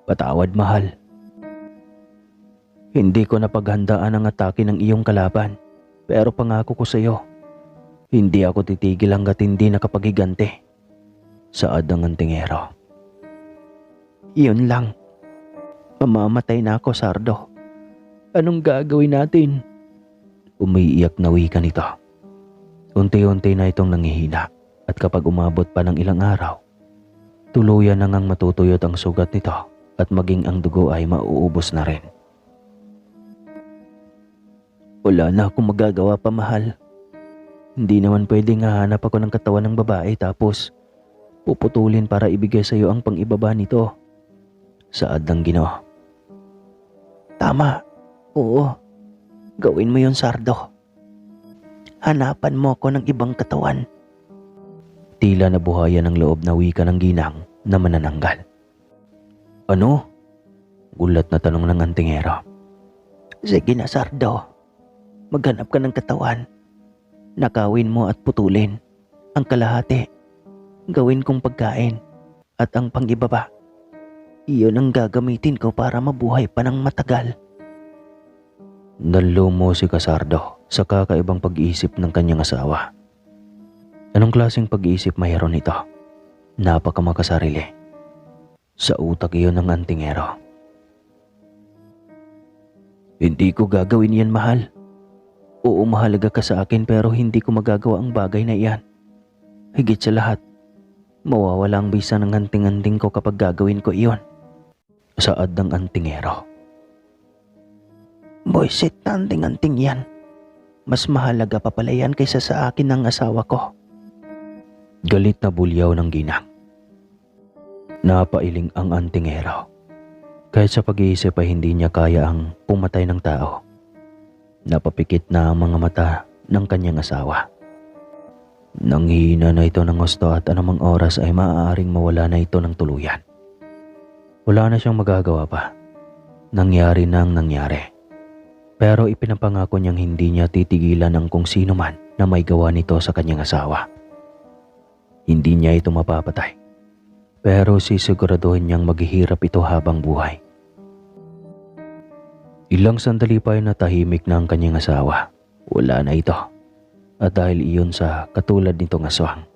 Patawad, mahal. Hindi ko napaghandaan ang atake ng iyong kalaban. Pero pangako ko sa iyo, hindi ako titigil hanggat hindi nakapaghiganti. Saad ng antingero. Iyon lang. Mamamatay na ako, Sardo. Anong gagawin natin? Umiiyak na wika nito. Unti-unti na itong nangihina at kapag umabot pa ng ilang araw, tuluyan na ngang matutuyot ang sugat nito at maging ang dugo ay mauubos na rin. Wala na akong magagawa pa, mahal. Hindi naman pwedeng hahanap ako ng katawan ng babae tapos puputulin para ibigay sa iyo ang pang-ibaba nito. Saad ng Ginoo. Tama. Oo. Gawin mo yon, Sardo. Hanapan mo ako ng ibang katawan. Tila nabuhayan ang loob na wika ng Ginang na manananggal. Ano? Gulat na tanong ng antingero. Sige na, Sardo. Maghanap ka ng katawan. Nakawin mo at putulin. Ang kalahati, gawin kong pagkain. At ang pang-ibaba, iyon ang gagamitin ko para mabuhay pa ng matagal. Nanlumo si Casardo sa kakaibang pag-iisip ng kanyang asawa. Anong klaseng pag-iisip mayroon ito? Napakamakasarili. Sa utak iyon ng antingero. Hindi ko gagawin yan, mahal. Oo, mahalaga ka sa akin pero hindi ko magagawa ang bagay na iyan. Higit sa lahat, mawawala ang bisa ng anting-anting ko kapag gagawin ko iyon. Saad ng antingero. Boyset na anting-anting yan. Mas mahalaga pa pala yan kaysa sa akin ng asawa ko. Galit na bulyaw ng Ginang. Napailing ang antingero. Kahit sa pag-iisip ay hindi niya kaya ang pumatay ng tao. Napapikit na ang mga mata ng kanyang asawa. Nanghihina na ito ng gusto at anumang oras ay maaaring mawala na ito ng tuluyan. Wala na siyang magagawa pa. Nangyari na ang nangyari. Pero ipinapangako niyang hindi niya titigilan ang kung sino man na may gawa nito sa kanyang asawa. Hindi niya ito mapapatay. Pero sisiguraduhin niyang maghihirap ito habang buhay. Ilang sandali pa ay natahimik na ang kanyang asawa. Wala na ito. At dahil iyon sa katulad nitong aswang.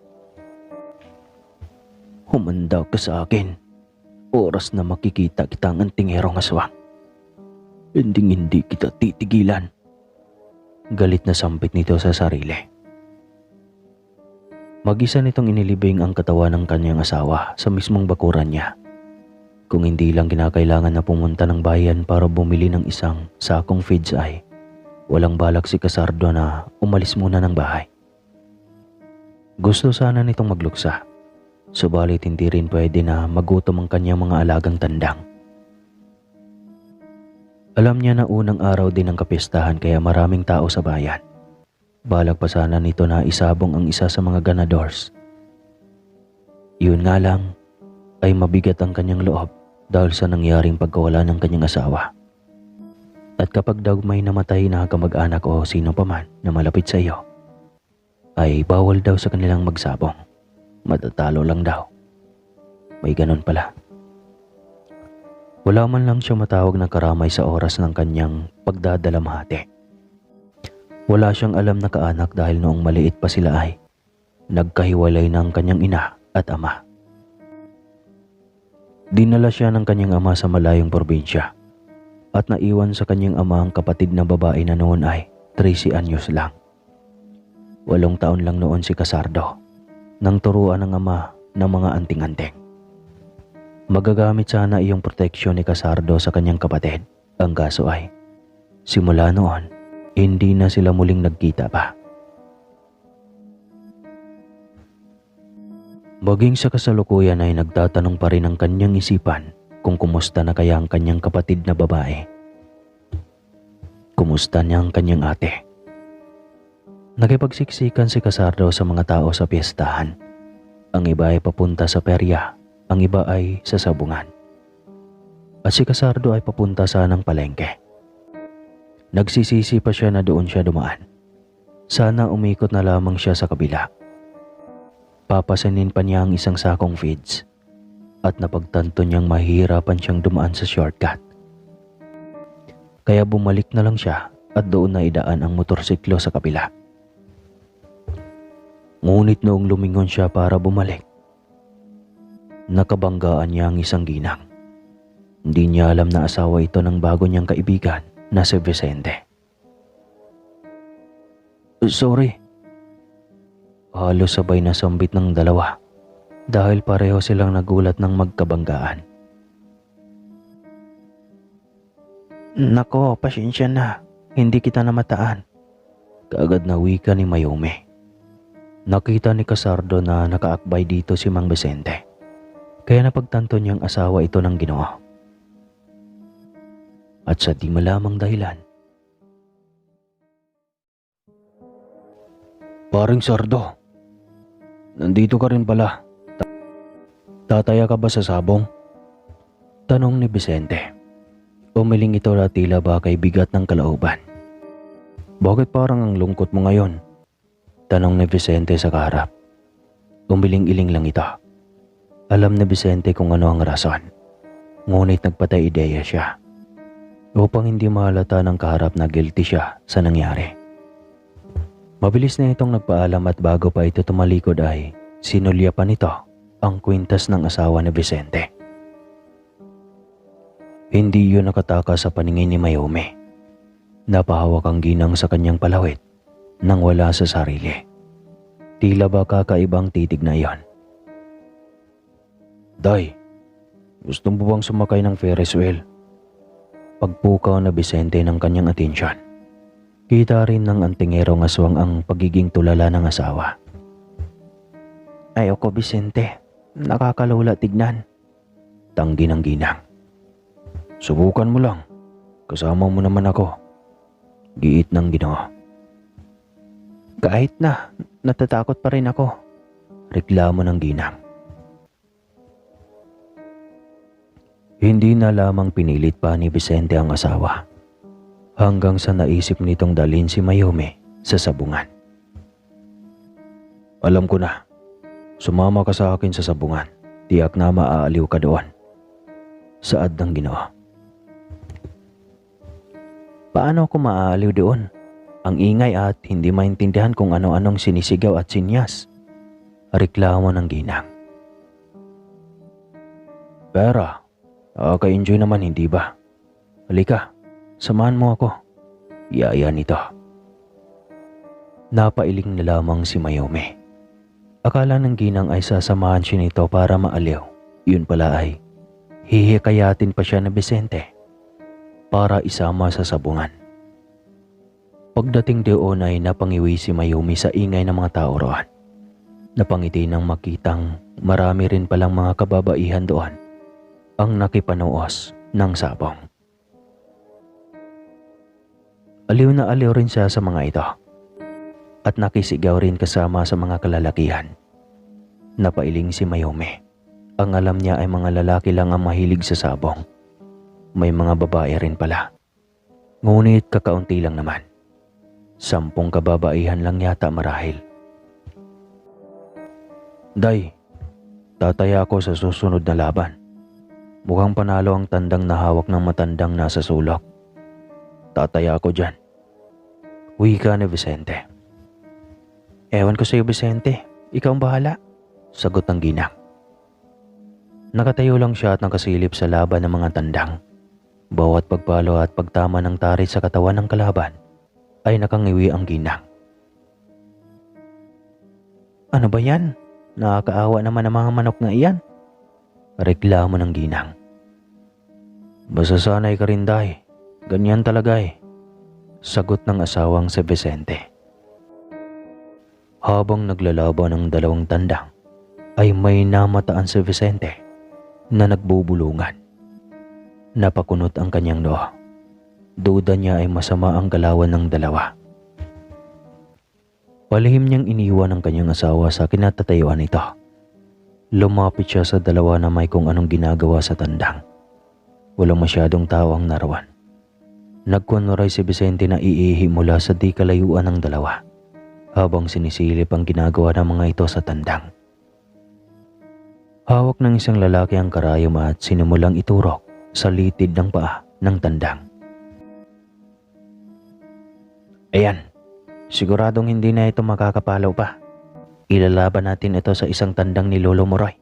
Humanda ka sa akin. Oras na makikita kita ang antingerong aswang. Hindi kita titigilan. Galit na sampit nito sa sarili. Mag-isa nitong inilibing ang katawan ng kanyang asawa sa mismong bakuran niya. Kung hindi lang kinakailangan na pumunta ng bayan para bumili ng isang sakong feeds ay walang balak si Casardo na umalis muna ng bahay. Gusto sana nitong magluksa, subalit hindi rin pwede na magutom ang kanyang mga alagang tandang. Alam niya na unang araw din ng kapistahan kaya maraming tao sa bayan. Balak pa sana nito na isabong ang isa sa mga ganadors. Yun nga lang ay mabigat ang kanyang loob dahil sa nangyaring pagkawala ng kanyang asawa. At kapag daw may namatay na kamag-anak o sino paman na malapit sa iyo, ay bawal daw sa kanilang magsabong. Matatalo lang daw. May ganun pala. Wala man lang siya matawag na karamay sa oras ng kanyang pagdadalamhati. Wala siyang alam na kaanak dahil noong maliit pa sila ay nagkahiwalay ng kanyang ina at ama. Dinala siya ng kanyang ama sa malayong probinsya at naiwan sa kanyang ama ang kapatid na babae na noon ay 13 anyos lang. 8 taon lang noon si Casardo nang turuan ng ama ng mga anting-anting. Magagamit sana iyong proteksyon ni Casardo sa kanyang kapatid. Ang kaso ay, simula noon, hindi na sila muling nagkita pa. Maging sa kasalukuyan ay nagtatanong pa rin ang kanyang isipan kung kumusta na kaya ang kanyang kapatid na babae. Kumusta niya ang kanyang ate. Nakipagsiksikan si Casardo sa mga tao sa piyestahan. Ang iba ay papunta sa perya, ang iba ay sa sabungan. At si Casardo ay papunta sanang palengke. Nagsisisi pa siya na doon siya dumaan. Sana umikot na lamang siya sa kabila. Papasanin pa niya ang isang sakong feeds at napagtanto niyang mahihirapan siyang dumaan sa shortcut. Kaya bumalik na lang siya at doon na idaan ang motorsiklo sa kabila. Ngunit noong lumingon siya para bumalik, nakabanggaan niya ang isang ginang. Hindi niya alam na asawa ito ng bago niyang kaibigan na si Vicente. Sorry. Halos sabay na sambit ng dalawa dahil pareho silang nagulat ng magkabanggaan. Nako, pasensya na. Hindi kita namataan. Kaagad na wika ni Mayome. Nakita ni Casardo na nakaakbay dito si Mang Vicente. Kaya napagtanto niyang asawa ito ng Ginoo. At sa di malamang dahilan, Paring Sardo, nandito ka rin pala. Tataya ka ba sa sabong? Tanong ni Vicente. Umiling ito na tila ba kay bigat ng kalooban. Bakit parang ang lungkot mo ngayon? Tanong ni Vicente sa kaharap. Umiling-iling lang ito. Alam ni Vicente kung ano ang rason. Ngunit nagpatay ideya siya upang hindi mahalata ng kaharap na guilty siya sa nangyari. Mabilis na itong nagpaalam at bago pa ito tumalikod ay sinulya pa nito ang kwintas ng asawa ni Vicente. Hindi yun nakataka sa paningin ni Mayome. Napahawak ang ginang sa kanyang palawit nang wala sa sarili. Tila ba kakaibang titig na iyon. Day, gusto mo bang sumakay ng Ferris wheel? Pagpukaw na Vicente ng kanyang atensyon. Kita rin ng antingerong aswang ang pagiging tulala ng asawa. Ayoko, Vicente. Nakakalula tignan. Tanggi ng ginang. Subukan mo lang. Kasama mo naman ako. Giit ng Ginoo. Kahit na, natatakot pa rin ako. Reklamo ng ginang. Hindi na lamang pinilit pa ni Vicente ang asawa. Hanggang sa naisip nitong dalhin si Mayome sa sabungan. Alam ko na. Sumama ka sa akin sa sabungan. Tiyak na maaaliw ka doon. Saad ng Ginoo. Paano ako maaaliw doon? Ang ingay at hindi maintindihan kung ano-anong sinisigaw at sinyas. Reklamo ng ginang. Pera, nakaka-enjoy naman hindi ba? Halika, samahan mo ako. Yaya nito. Napailing na lamang si Mayome. Akala ng ginang ay sasamahan siya nito para maaliw. Yun pala ay hihikayatin pa siya ni Vicente para isama sa sabungan. Pagdating doon ay napangiwi si Mayumi sa ingay ng mga tao roon. Napangiti nang makitang marami rin palang mga kababaihan doon ang nakipanoos ng sabong. Aliw na aliw rin siya sa mga ito at nakisigaw rin kasama sa mga kalalakihan. Napailing si Mayumi. Ang alam niya ay mga lalaki lang ang mahilig sa sabong. May mga babae rin pala. Ngunit kakaunti lang naman. 10 kababaihan lang yata marahil. Day, tataya ako sa susunod na laban. Mukhang panalo ang tandang na hawak ng matandang nasa sulok. Tataya ako dyan. Wika ni Vicente. Ewan ko sa'yo, Vicente. Ikaw ang bahala. Sagot ng ginang. Nakatayo lang siya at nakasilip sa laban ng mga tandang. Bawat pagpalo at pagtama ng tarit sa katawan ng kalaban ay nakangiwi ang ginang. Ano ba yan? Nakakaawa naman ang mga manok na iyan. Reklamo ng ginang. Masasanay ka rin, Day. Ganyan talaga eh. Sagot ng asawang si Vicente. Habang naglalaban ang dalawang tandang, ay may namataan si Vicente na nagbubulungan. Napakunot ang kanyang noo. Duda niya ay masama ang galawan ng dalawa. Palihim niyang iniwan ang kanyang asawa sa kinatatayuan nito. Lumapit siya sa dalawa na may kung anong ginagawa sa tandang. Walang masyadong tao ang narawan. Nagkunwaray si Vicente na iihi mula sa di kalayuan ng dalawa habang sinisilip ang ginagawa ng mga ito sa tandang. Hawak ng isang lalaki ang karayom at sinimulang iturok sa litid ng paa ng tandang. Ayan, siguradong hindi na ito makakapalaw pa. Ilalaban natin ito sa isang tandang ni Lolo Moroy.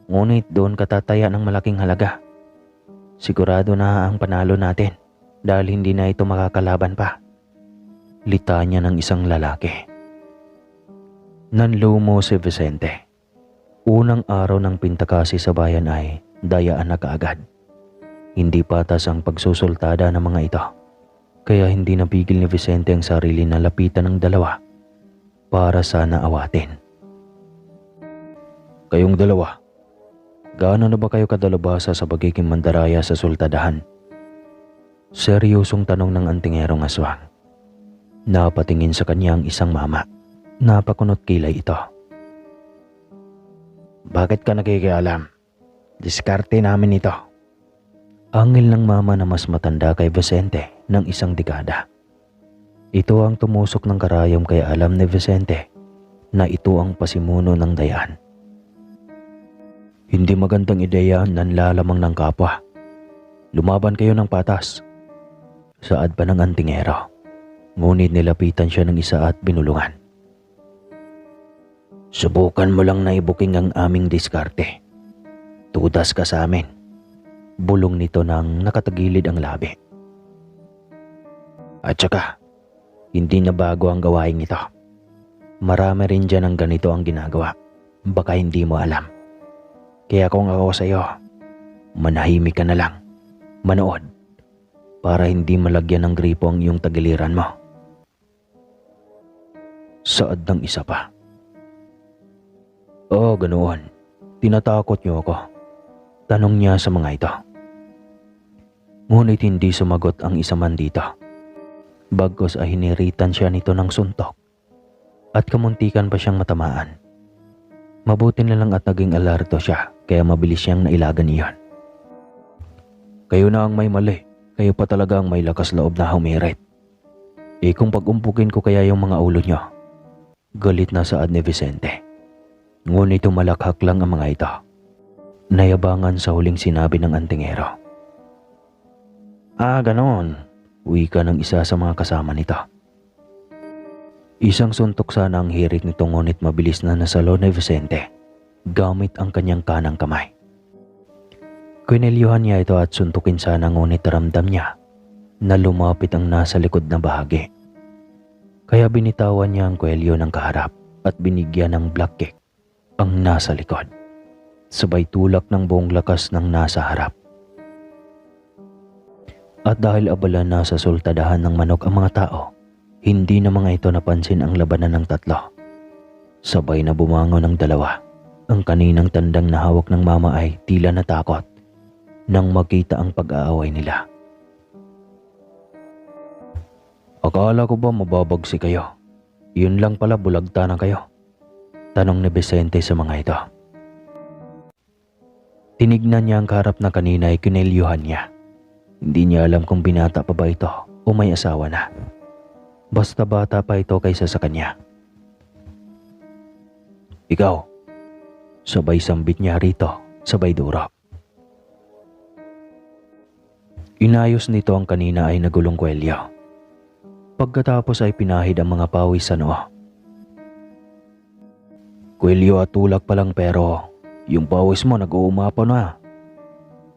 Ngunit doon katataya ng malaking halaga. Sigurado na ang panalo natin dahil hindi na ito makakalaban pa. Litanya ng isang lalaki. Nanlumo si Vicente. Unang araw ng pintakasi sa bayan ay dayaan na kaagad. Hindi patas ang pagsusultada ng mga ito. Kaya hindi napigil ni Vicente ang sarili na lapitan ng dalawa para sana awatin. Kayong dalawa, gaano na ba kayo kadalubhasa sa pagiging mandaraya sa sultadahan? Seryosong tanong ng antingerong aswang. Napatingin sa kanya ang isang mama. Napakunot kilay ito. Bakit ka nakikialam? Diskarte namin ito. Angil ng mama na mas matanda kay Vicente ng isang dekada. Ito ang tumusok ng karayom kaya alam ni Vicente na ito ang pasimuno ng dayaan. Hindi magandang ideya ang nanlalamang ng kapwa. Lumaban kayo ng patas. Saad pa ng antingero. Ngunit nilapitan siya ng isa at binulungan. Subukan mo lang na ibuking ang aming diskarte. Tudas ka sa amin. Bulong nito nang nakatagilid ang labi. At saka, hindi na bago ang gawain ito. Marami rin dyan ang ganito ang ginagawa. Baka hindi mo alam. Kaya kung ako sa iyo, manahimik ka na lang. Manood. Para hindi malagyan ng gripo ang iyong tagiliran mo. Saad ng isa pa. Oo, ganoon. Tinatakot niyo ako. Tanong niya sa mga ito. Ngunit hindi sumagot ang isa man dito. Bagkos ay hiniritan siya nito ng suntok at kamuntikan pa siyang matamaan. Mabuti na lang at naging alerto siya kaya mabilis siyang nailagan iyon. Kayo na ang may mali. Kayo pa talaga ang may lakas loob na humirit. Kung pag-umpukin ko kaya yung mga ulo nyo. Galit na saad ni Vicente. Ngunit tumalakhak lang ang mga ito. Nayabangan sa huling sinabi ng antingero. Ganon. Wika ng isa sa mga kasama nito. Isang suntok sana ang hirit nito ngunit mabilis na nasalo ni Vicente gamit ang kanyang kanang kamay. Kinelyuhan niya ito at suntukin sana ngunit ramdam niya na lumapit ang nasa likod na bahagi. Kaya binitawan niya ang kwelyo ng kaharap at binigyan ng black kick ang nasa likod, sabay tulak ng buong lakas ng nasa harap. At dahil abala na sa sultadahan ng manok ang mga tao, hindi na mga ito napansin ang labanan ng tatlo. Sabay na bumangon ng dalawa. Ang kaninang tandang na hawak ng mama ay tila natakot nang makita ang pag-aaway nila. "Akala ko ba mababagsi kayo? Yun lang pala, bulagta na kayo," tanong ni Vicente sa mga ito. Tinignan niya ang kaharap na kanina ay kinelyuhan niya. Hindi niya alam kung binata pa ba ito o may asawa na. Basta bata pa ito kaysa sa kanya. "Ikaw," sabay sambit niya rito, sabay duro. Inayos nito ang kanina ay nagulong kwelyo. Pagkatapos ay pinahid ang mga pawis sa noo. "Kwelyo at tulak pa lang pero yung pawis mo nag-uumapaw na,"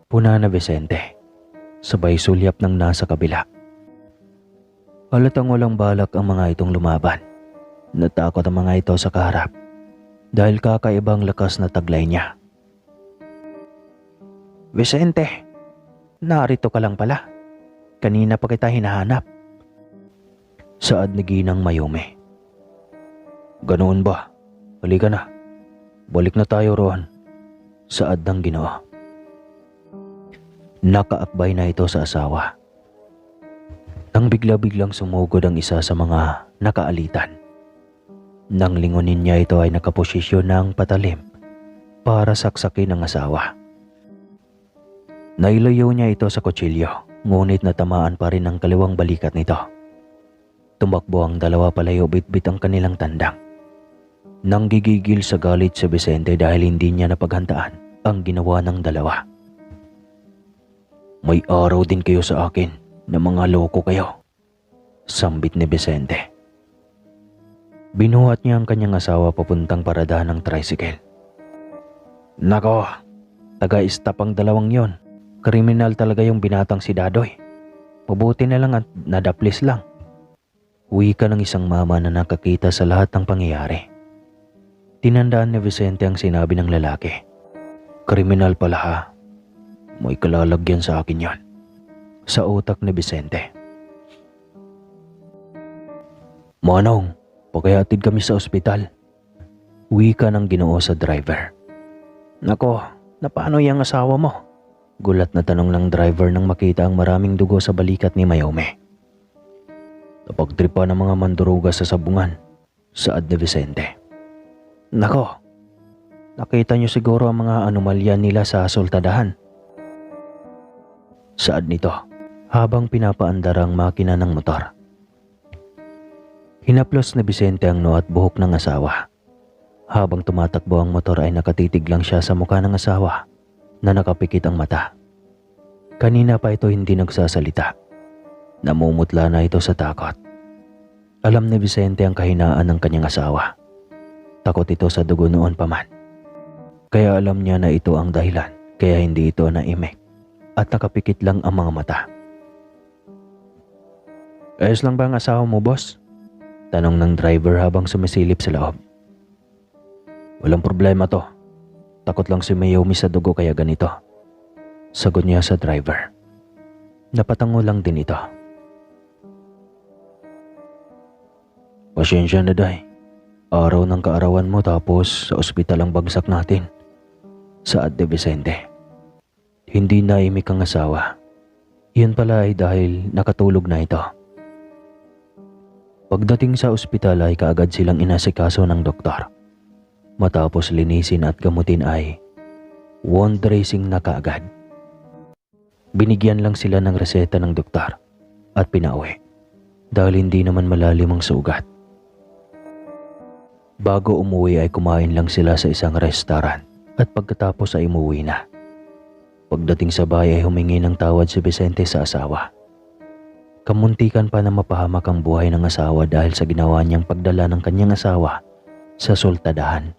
puna na Vicente, sabay sulyap ng nasa kabila. Halatang walang balak ang mga itong lumaban. Natakot ang mga ito sa kaharap dahil kakaibang lakas na taglay niya. "Vicente, narito ka lang pala. Kanina pa kita hinahanap," saad ni Ginang Mayumi. "Ganoon ba? Halika na. Balik na tayo roon," saad ng Ginoo. Nakaakbay na ito sa asawa. Nang bigla-biglang sumugod ang isa sa mga nakaalitan. Nang lingunin niya ito ay nakaposisyon ng patalim para saksakin ang asawa. Nailayo niya ito sa kutsilyo, ngunit natamaan pa rin ang kaliwang balikat nito. Tumakbo ang dalawa palayo, bitbit ang kanilang tandang. Nang gigigil sa galit si Vicente dahil hindi niya napaghandaan ang ginawa ng dalawa. "May araw din kayo sa akin na mga loko kayo," sambit ni Vicente. Binuhat niya ang kanyang asawa papuntang paradahan ng tricycle. "Nako, taga-stop ang dalawang yon. Kriminal talaga yung binatang si Dadoy. Mabuti na lang at nadaplis lang," wika ng isang mama na nakakita sa lahat ng pangyayari. Tinandaan ni Vicente ang sinabi ng lalaki. "Kriminal pala ha. May kalalagyan sa akin yon," sa utak ni Vicente. "Manong, pagkayatid kami sa ospital," wika ng Ginoo sa driver. "Nako, na paano yung asawa mo?" gulat na tanong ng driver nang makita ang maraming dugo sa balikat ni Mayome. "Napagtripa ng mga manduruga sa sabungan," saad ni Vicente. "Nako, nakita niyo siguro ang mga anomalya nila sa sultadahan," saad nito habang pinapaandar ang makina ng motor. Hinaplos ni Vicente ang noo at buhok ng asawa. Habang tumatakbo ang motor ay nakatitig lang siya sa mukha ng asawa na nakapikit ang mata. Kanina pa ito hindi nagsasalita. Namumutla na ito sa takot. Alam ni Vicente ang kahinaan ng kanyang asawa. Takot ito sa dugo noon pa man. Kaya alam niya na ito ang dahilan kaya hindi ito naimik at nakapikit lang ang mga mata. "Ayos lang ba ang asawa mo, boss?" tanong ng driver habang sumisilip sa loob. "Walang problema to. Takot lang si Mayumi sa dugo kaya ganito," sagot niya sa driver. Napatango lang din ito. "Pasensya na, Day. Araw ng kaarawan mo tapos sa ospital ang bagsak natin," saad ni Vicente. Hindi naimik ang asawa. Yun pala ay dahil nakatulog na ito. Pagdating sa ospital ay kaagad silang inasikaso ng doktor. Matapos linisin at gamutin ay wound dressing na kaagad. Binigyan lang sila ng reseta ng doktor at pinauwi dahil hindi naman malalim ang sugat. Bago umuwi ay kumain lang sila sa isang restaurant at pagkatapos ay umuwi na. Pagdating sa bahay ay humingi ng tawad si Vicente sa asawa. Kamuntikan pa na mapahamak ang buhay ng asawa dahil sa ginawa niyang pagdala ng kanyang asawa sa sultadahan.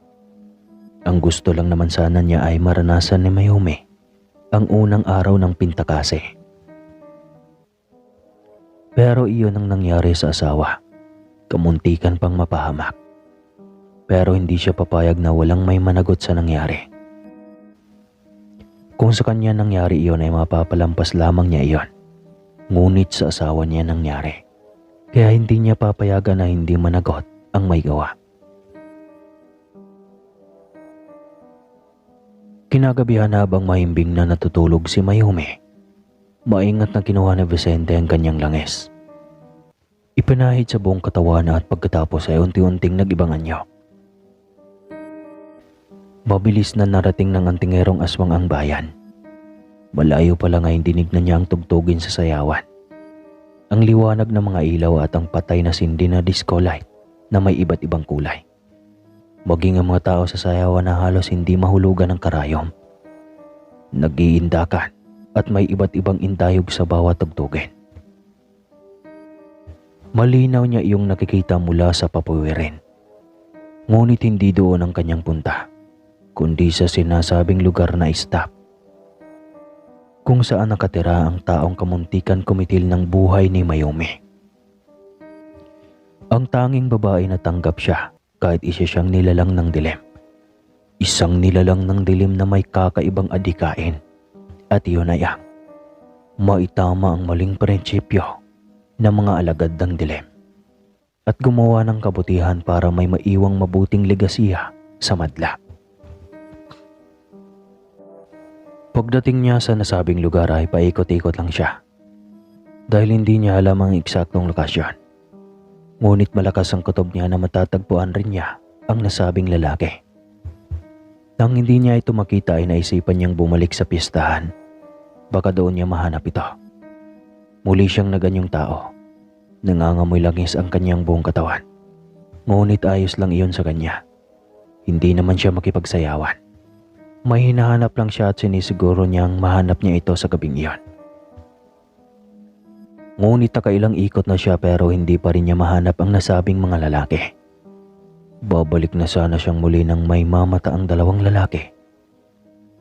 Ang gusto lang naman sana niya ay maranasan ni Mayumi ang unang araw ng pintakase. Pero iyon ang nangyari sa asawa. Kamuntikan pang mapahamak. pero hindi siya papayag na walang may managot sa nangyari. Kung sa kanya nangyari iyon ay mapapalampas lamang niya iyon. Ngunit sa asawa niya nangyari. Kaya hindi niya papayagan na hindi managot ang may gawa. Kinagabihan habang mahimbing na natutulog si Mayumi, maingat na kinuha ni Vicente ang kanyang langis. Ipinahid sa buong katawan at pagkatapos ay unti-unting nag-ibang anyo. Mabilis na narating ng antingerong aswang ang bayan. Malayo pa lang ay dinig na niya ang tugtugin sa sayawan. Ang liwanag ng mga ilaw at ang patay na sindi na disco light na may iba't ibang kulay. Maging ang mga tao sa sayawan na halos hindi mahulugan ng karayom. Nag-iindakan at may iba't ibang indayog sa bawat tugtugin. Malinaw niya iyong nakikita mula sa papuwirin. Ngunit hindi doon ang kanyang punta, kundi sa sinasabing lugar na stop, kung saan nakatira ang taong kamuntikan kumitil ng buhay ni Mayumi. Ang tanging babae na tanggap siya kahit isa siyang nilalang ng dilim. Isang nilalang ng dilim na may kakaibang adikain, at iyon ay ang maitama ang maling prinsipyo ng mga alagad ng dilim at gumawa ng kabutihan para may maiwang mabuting legasiya sa madla. Pagdating niya sa nasabing lugar ay paikot-ikot lang siya dahil hindi niya alam ang eksaktong lokasyon. Ngunit malakas ang kutob niya na matatagpuan rin niya ang nasabing lalaki. Nang hindi niya ito makita ay naisipan niyang bumalik sa pistahan. Baka doon niya mahanap ito. Muli siyang naganyong tao. Nangangamoy langis ang kanyang buong katawan. Ngunit ayos lang iyon sa kanya. Hindi naman siya makipagsayawan. May hinahanap lang siya at sinisiguro niyang mahanap niya ito sa gabing iyon. Ngunit nakailang ikot na siya pero hindi pa rin niya mahanap ang nasabing mga lalaki. Babalik na sana siyang muli nang may mamata ang dalawang lalaki.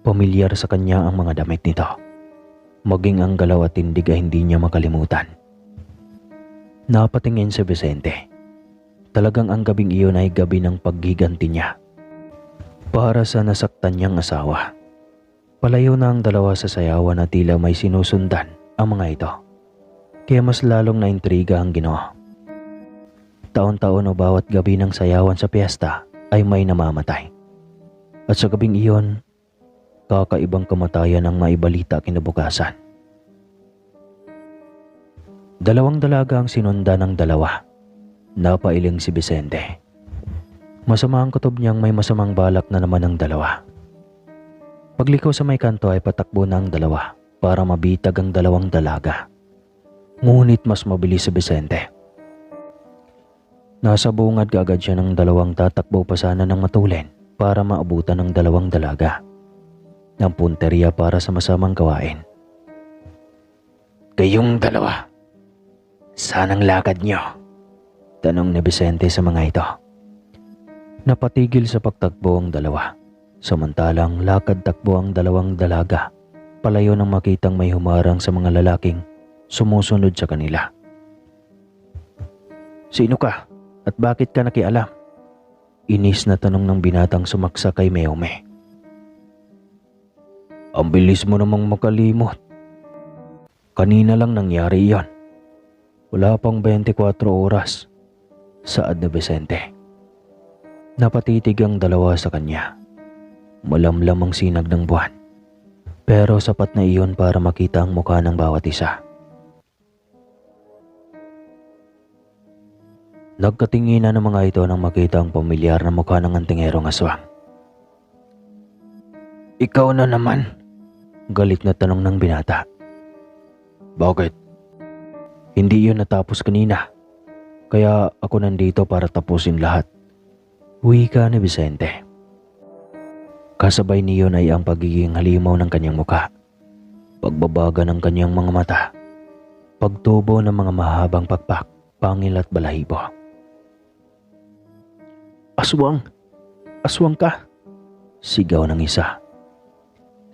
Pamilyar sa kanya ang mga damit nito. Maging ang galaw at tindig ay hindi niya makalimutan. Napatingin si Vicente. Talagang ang gabing iyon ay gabi ng paggiganti niya para sa nasaktan niyang asawa. Palayo na ang dalawa sa sayawan na tila may sinusundan ang mga ito. Kaya mas lalong naintriga ang Ginoo. Taon-taon o bawat gabi ng sayawan sa piyesta ay may namamatay. At sa gabing iyon, kakaibang kamatayan ang maibalita kinabukasan. Dalawang dalaga ang sinundan ng dalawa. Napailing si Vicente. Masama ang kutob niyang may masamang balak na naman ang dalawa. Pagliko sa may kanto ay patakbo na ang dalawa para mabitag ang dalawang dalaga. Ngunit mas mabilis si Vicente. Nasa bungad kaagad siya ng dalawang tatakbo pa sana ng matulin para maabutan ng dalawang dalaga ng punteriya para sa masamang gawain. "Kayong dalawa, saan ang lakad niyo?" tanong ni Vicente sa mga ito. Napatigil sa pagtakbo ang dalawa, samantalang lakad-takbo ang dalawang dalaga palayo nang makitang may humarang sa mga lalaking sumusunod sa kanila. "Sino ka at bakit ka nakialam?" Inis na tanong ng binatang sumaksa kay Mayumi. "Ang bilis mo namang makalimot. Kanina lang nangyari iyon. Wala pang 24 oras, saad ni Vicente. Napatitig ang dalawa sa kanya. Malamlam ang sinag ng buwan, pero sapat na iyon para makita ang mukha ng bawat isa. Nagkatinginan ng mga ito nang makita ang pamilyar na mukha ng antingerong aswang. "Ikaw na naman?" galit na tanong ng binata. "Bakit? Hindi yun natapos kanina. Kaya ako nandito para tapusin lahat," wika ni Vicente. Kasabay niyon ay ang pagiging halimaw ng kanyang mukha, pagbabaga ng kanyang mga mata, pagtubo ng mga mahabang pakpak, pangil at balahibo. "Aswang! Aswang ka!" sigaw ng isa.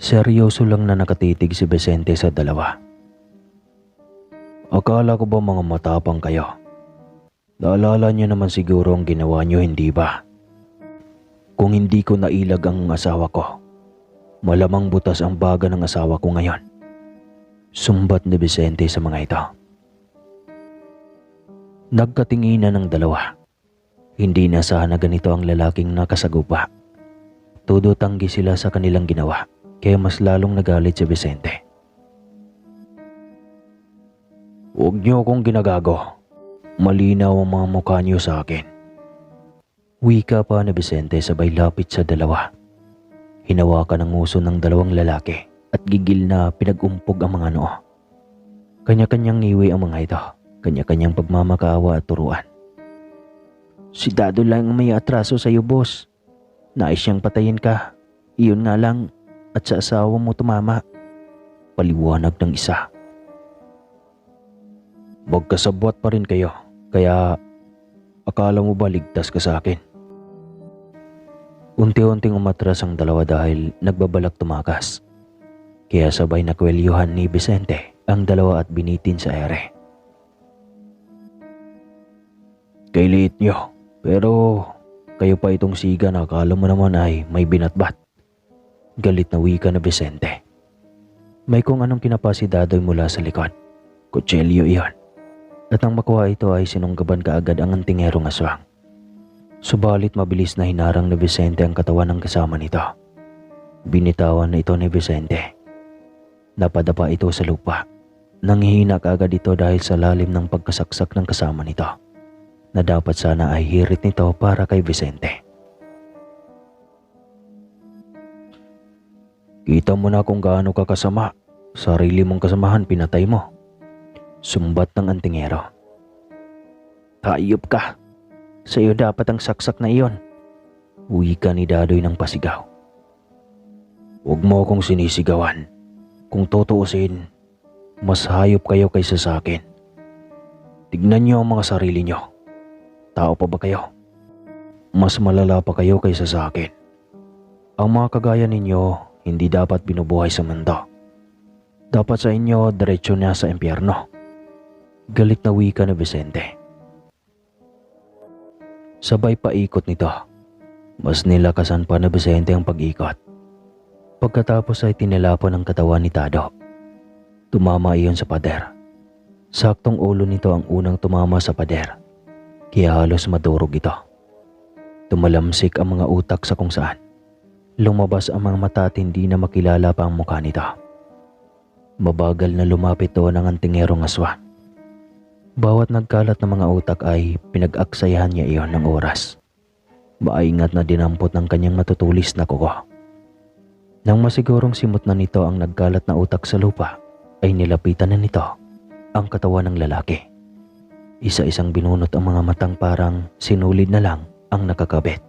Seryoso lang na nakatitig si Vicente sa dalawa. "Akala ko ba mga matapang kayo? Naalala niyo naman siguro ang ginawa niyo, hindi ba?" Kung hindi ko nailag ang asawa ko, malamang butas ang baga ng asawa ko ngayon. Sumbat ni Vicente sa mga ito. Nagkatinginan ng dalawa. Hindi na sana ganito ang lalaking nakasagupa. Todo tanggi sila sa kanilang ginawa, kaya mas lalong nagalit si Vicente. Huwag niyo akong ginagago. Malinaw ang mga mukha niyo sa akin. Wika pa ni Vicente sabay lapit sa dalawa. Hinawakan ang uso ng dalawang lalaki at gigil na pinag-umpog ang mga noo. Kanya-kanyang niwi ang mga ito, kanya-kanyang pagmamakaawa at turuan. Si Dado lang ang may atraso sa iyo, boss. Nais siyang patayin ka. Iyon nga lang at sa asawa mo tumama. Paliwanag ng isa. Magkasabwat pa rin kayo, kaya akala mo ba ligtas ka sa akin? Unti-unting umatras ang dalawa dahil nagbabalak tumakas. Kaya sabay nakwelyuhan ni Vicente ang dalawa at binitin sa ere. Kay liit nyo, pero kayo pa itong siga na akala mo naman ay may binatbat. Galit na wika na Vicente. May kung anong kinapa si Dadoy mula sa likod. Kutselyo iyon. At nang makuha ito ay sinunggaban kaagad ang antingerong aswang. Subalit mabilis na hinarang ni Vicente ang katawan ng kasama nito. Binitawan na ito ni Vicente. Napadapa ito sa lupa. Nanghihina kaagad ito dahil sa lalim ng pagkasaksak ng kasama nito, na dapat sana ay hirit nito para kay Vicente. Kita mo na kung gaano ka kasama. Sarili mong kasamahan pinatay mo. Sumbat ng antingero. Hayop ka. Sa iyo dapat ang saksak na iyon. Wika ni Dadoy ng pasigaw. Huwag mo akong sinisigawan. Kung tutuusin, mas hayop kayo kaysa sa akin. Tignan niyo ang mga sarili niyo. Tao pa ba kayo? Mas malala pa kayo kaysa sa akin. Ang mga kagaya ninyo hindi dapat binubuhay sa mundo. Dapat sa inyo diretsyo na sa impyerno. Galit na wika ni Vicente. Sabay paikot nito. Mas nilakasan pa ni Vicente ang pag-ikot. Pagkatapos ay tinilapon ang katawan ni Tado. Tumama iyon sa pader. Saktong ulo nito ang unang tumama sa pader, kaya halos madurog ito. Tumalamsik ang mga utak sa kung saan. Lumabas ang mga mata at hindi na makilala pa ang mukha nito. Mabagal na lumapit doon ang antingerong aswang. Bawat nagkalat na mga utak ay pinag-aksayahan niya iyon ng oras. Maingat na dinampot ng kanyang matutulis na kuko. Nang masigurong simot na nito ang nagkalat na utak sa lupa, ay nilapitan na nito ang katawan ng lalaki. Isa-isang binunot ang mga matang parang sinulid na lang ang nakakabit.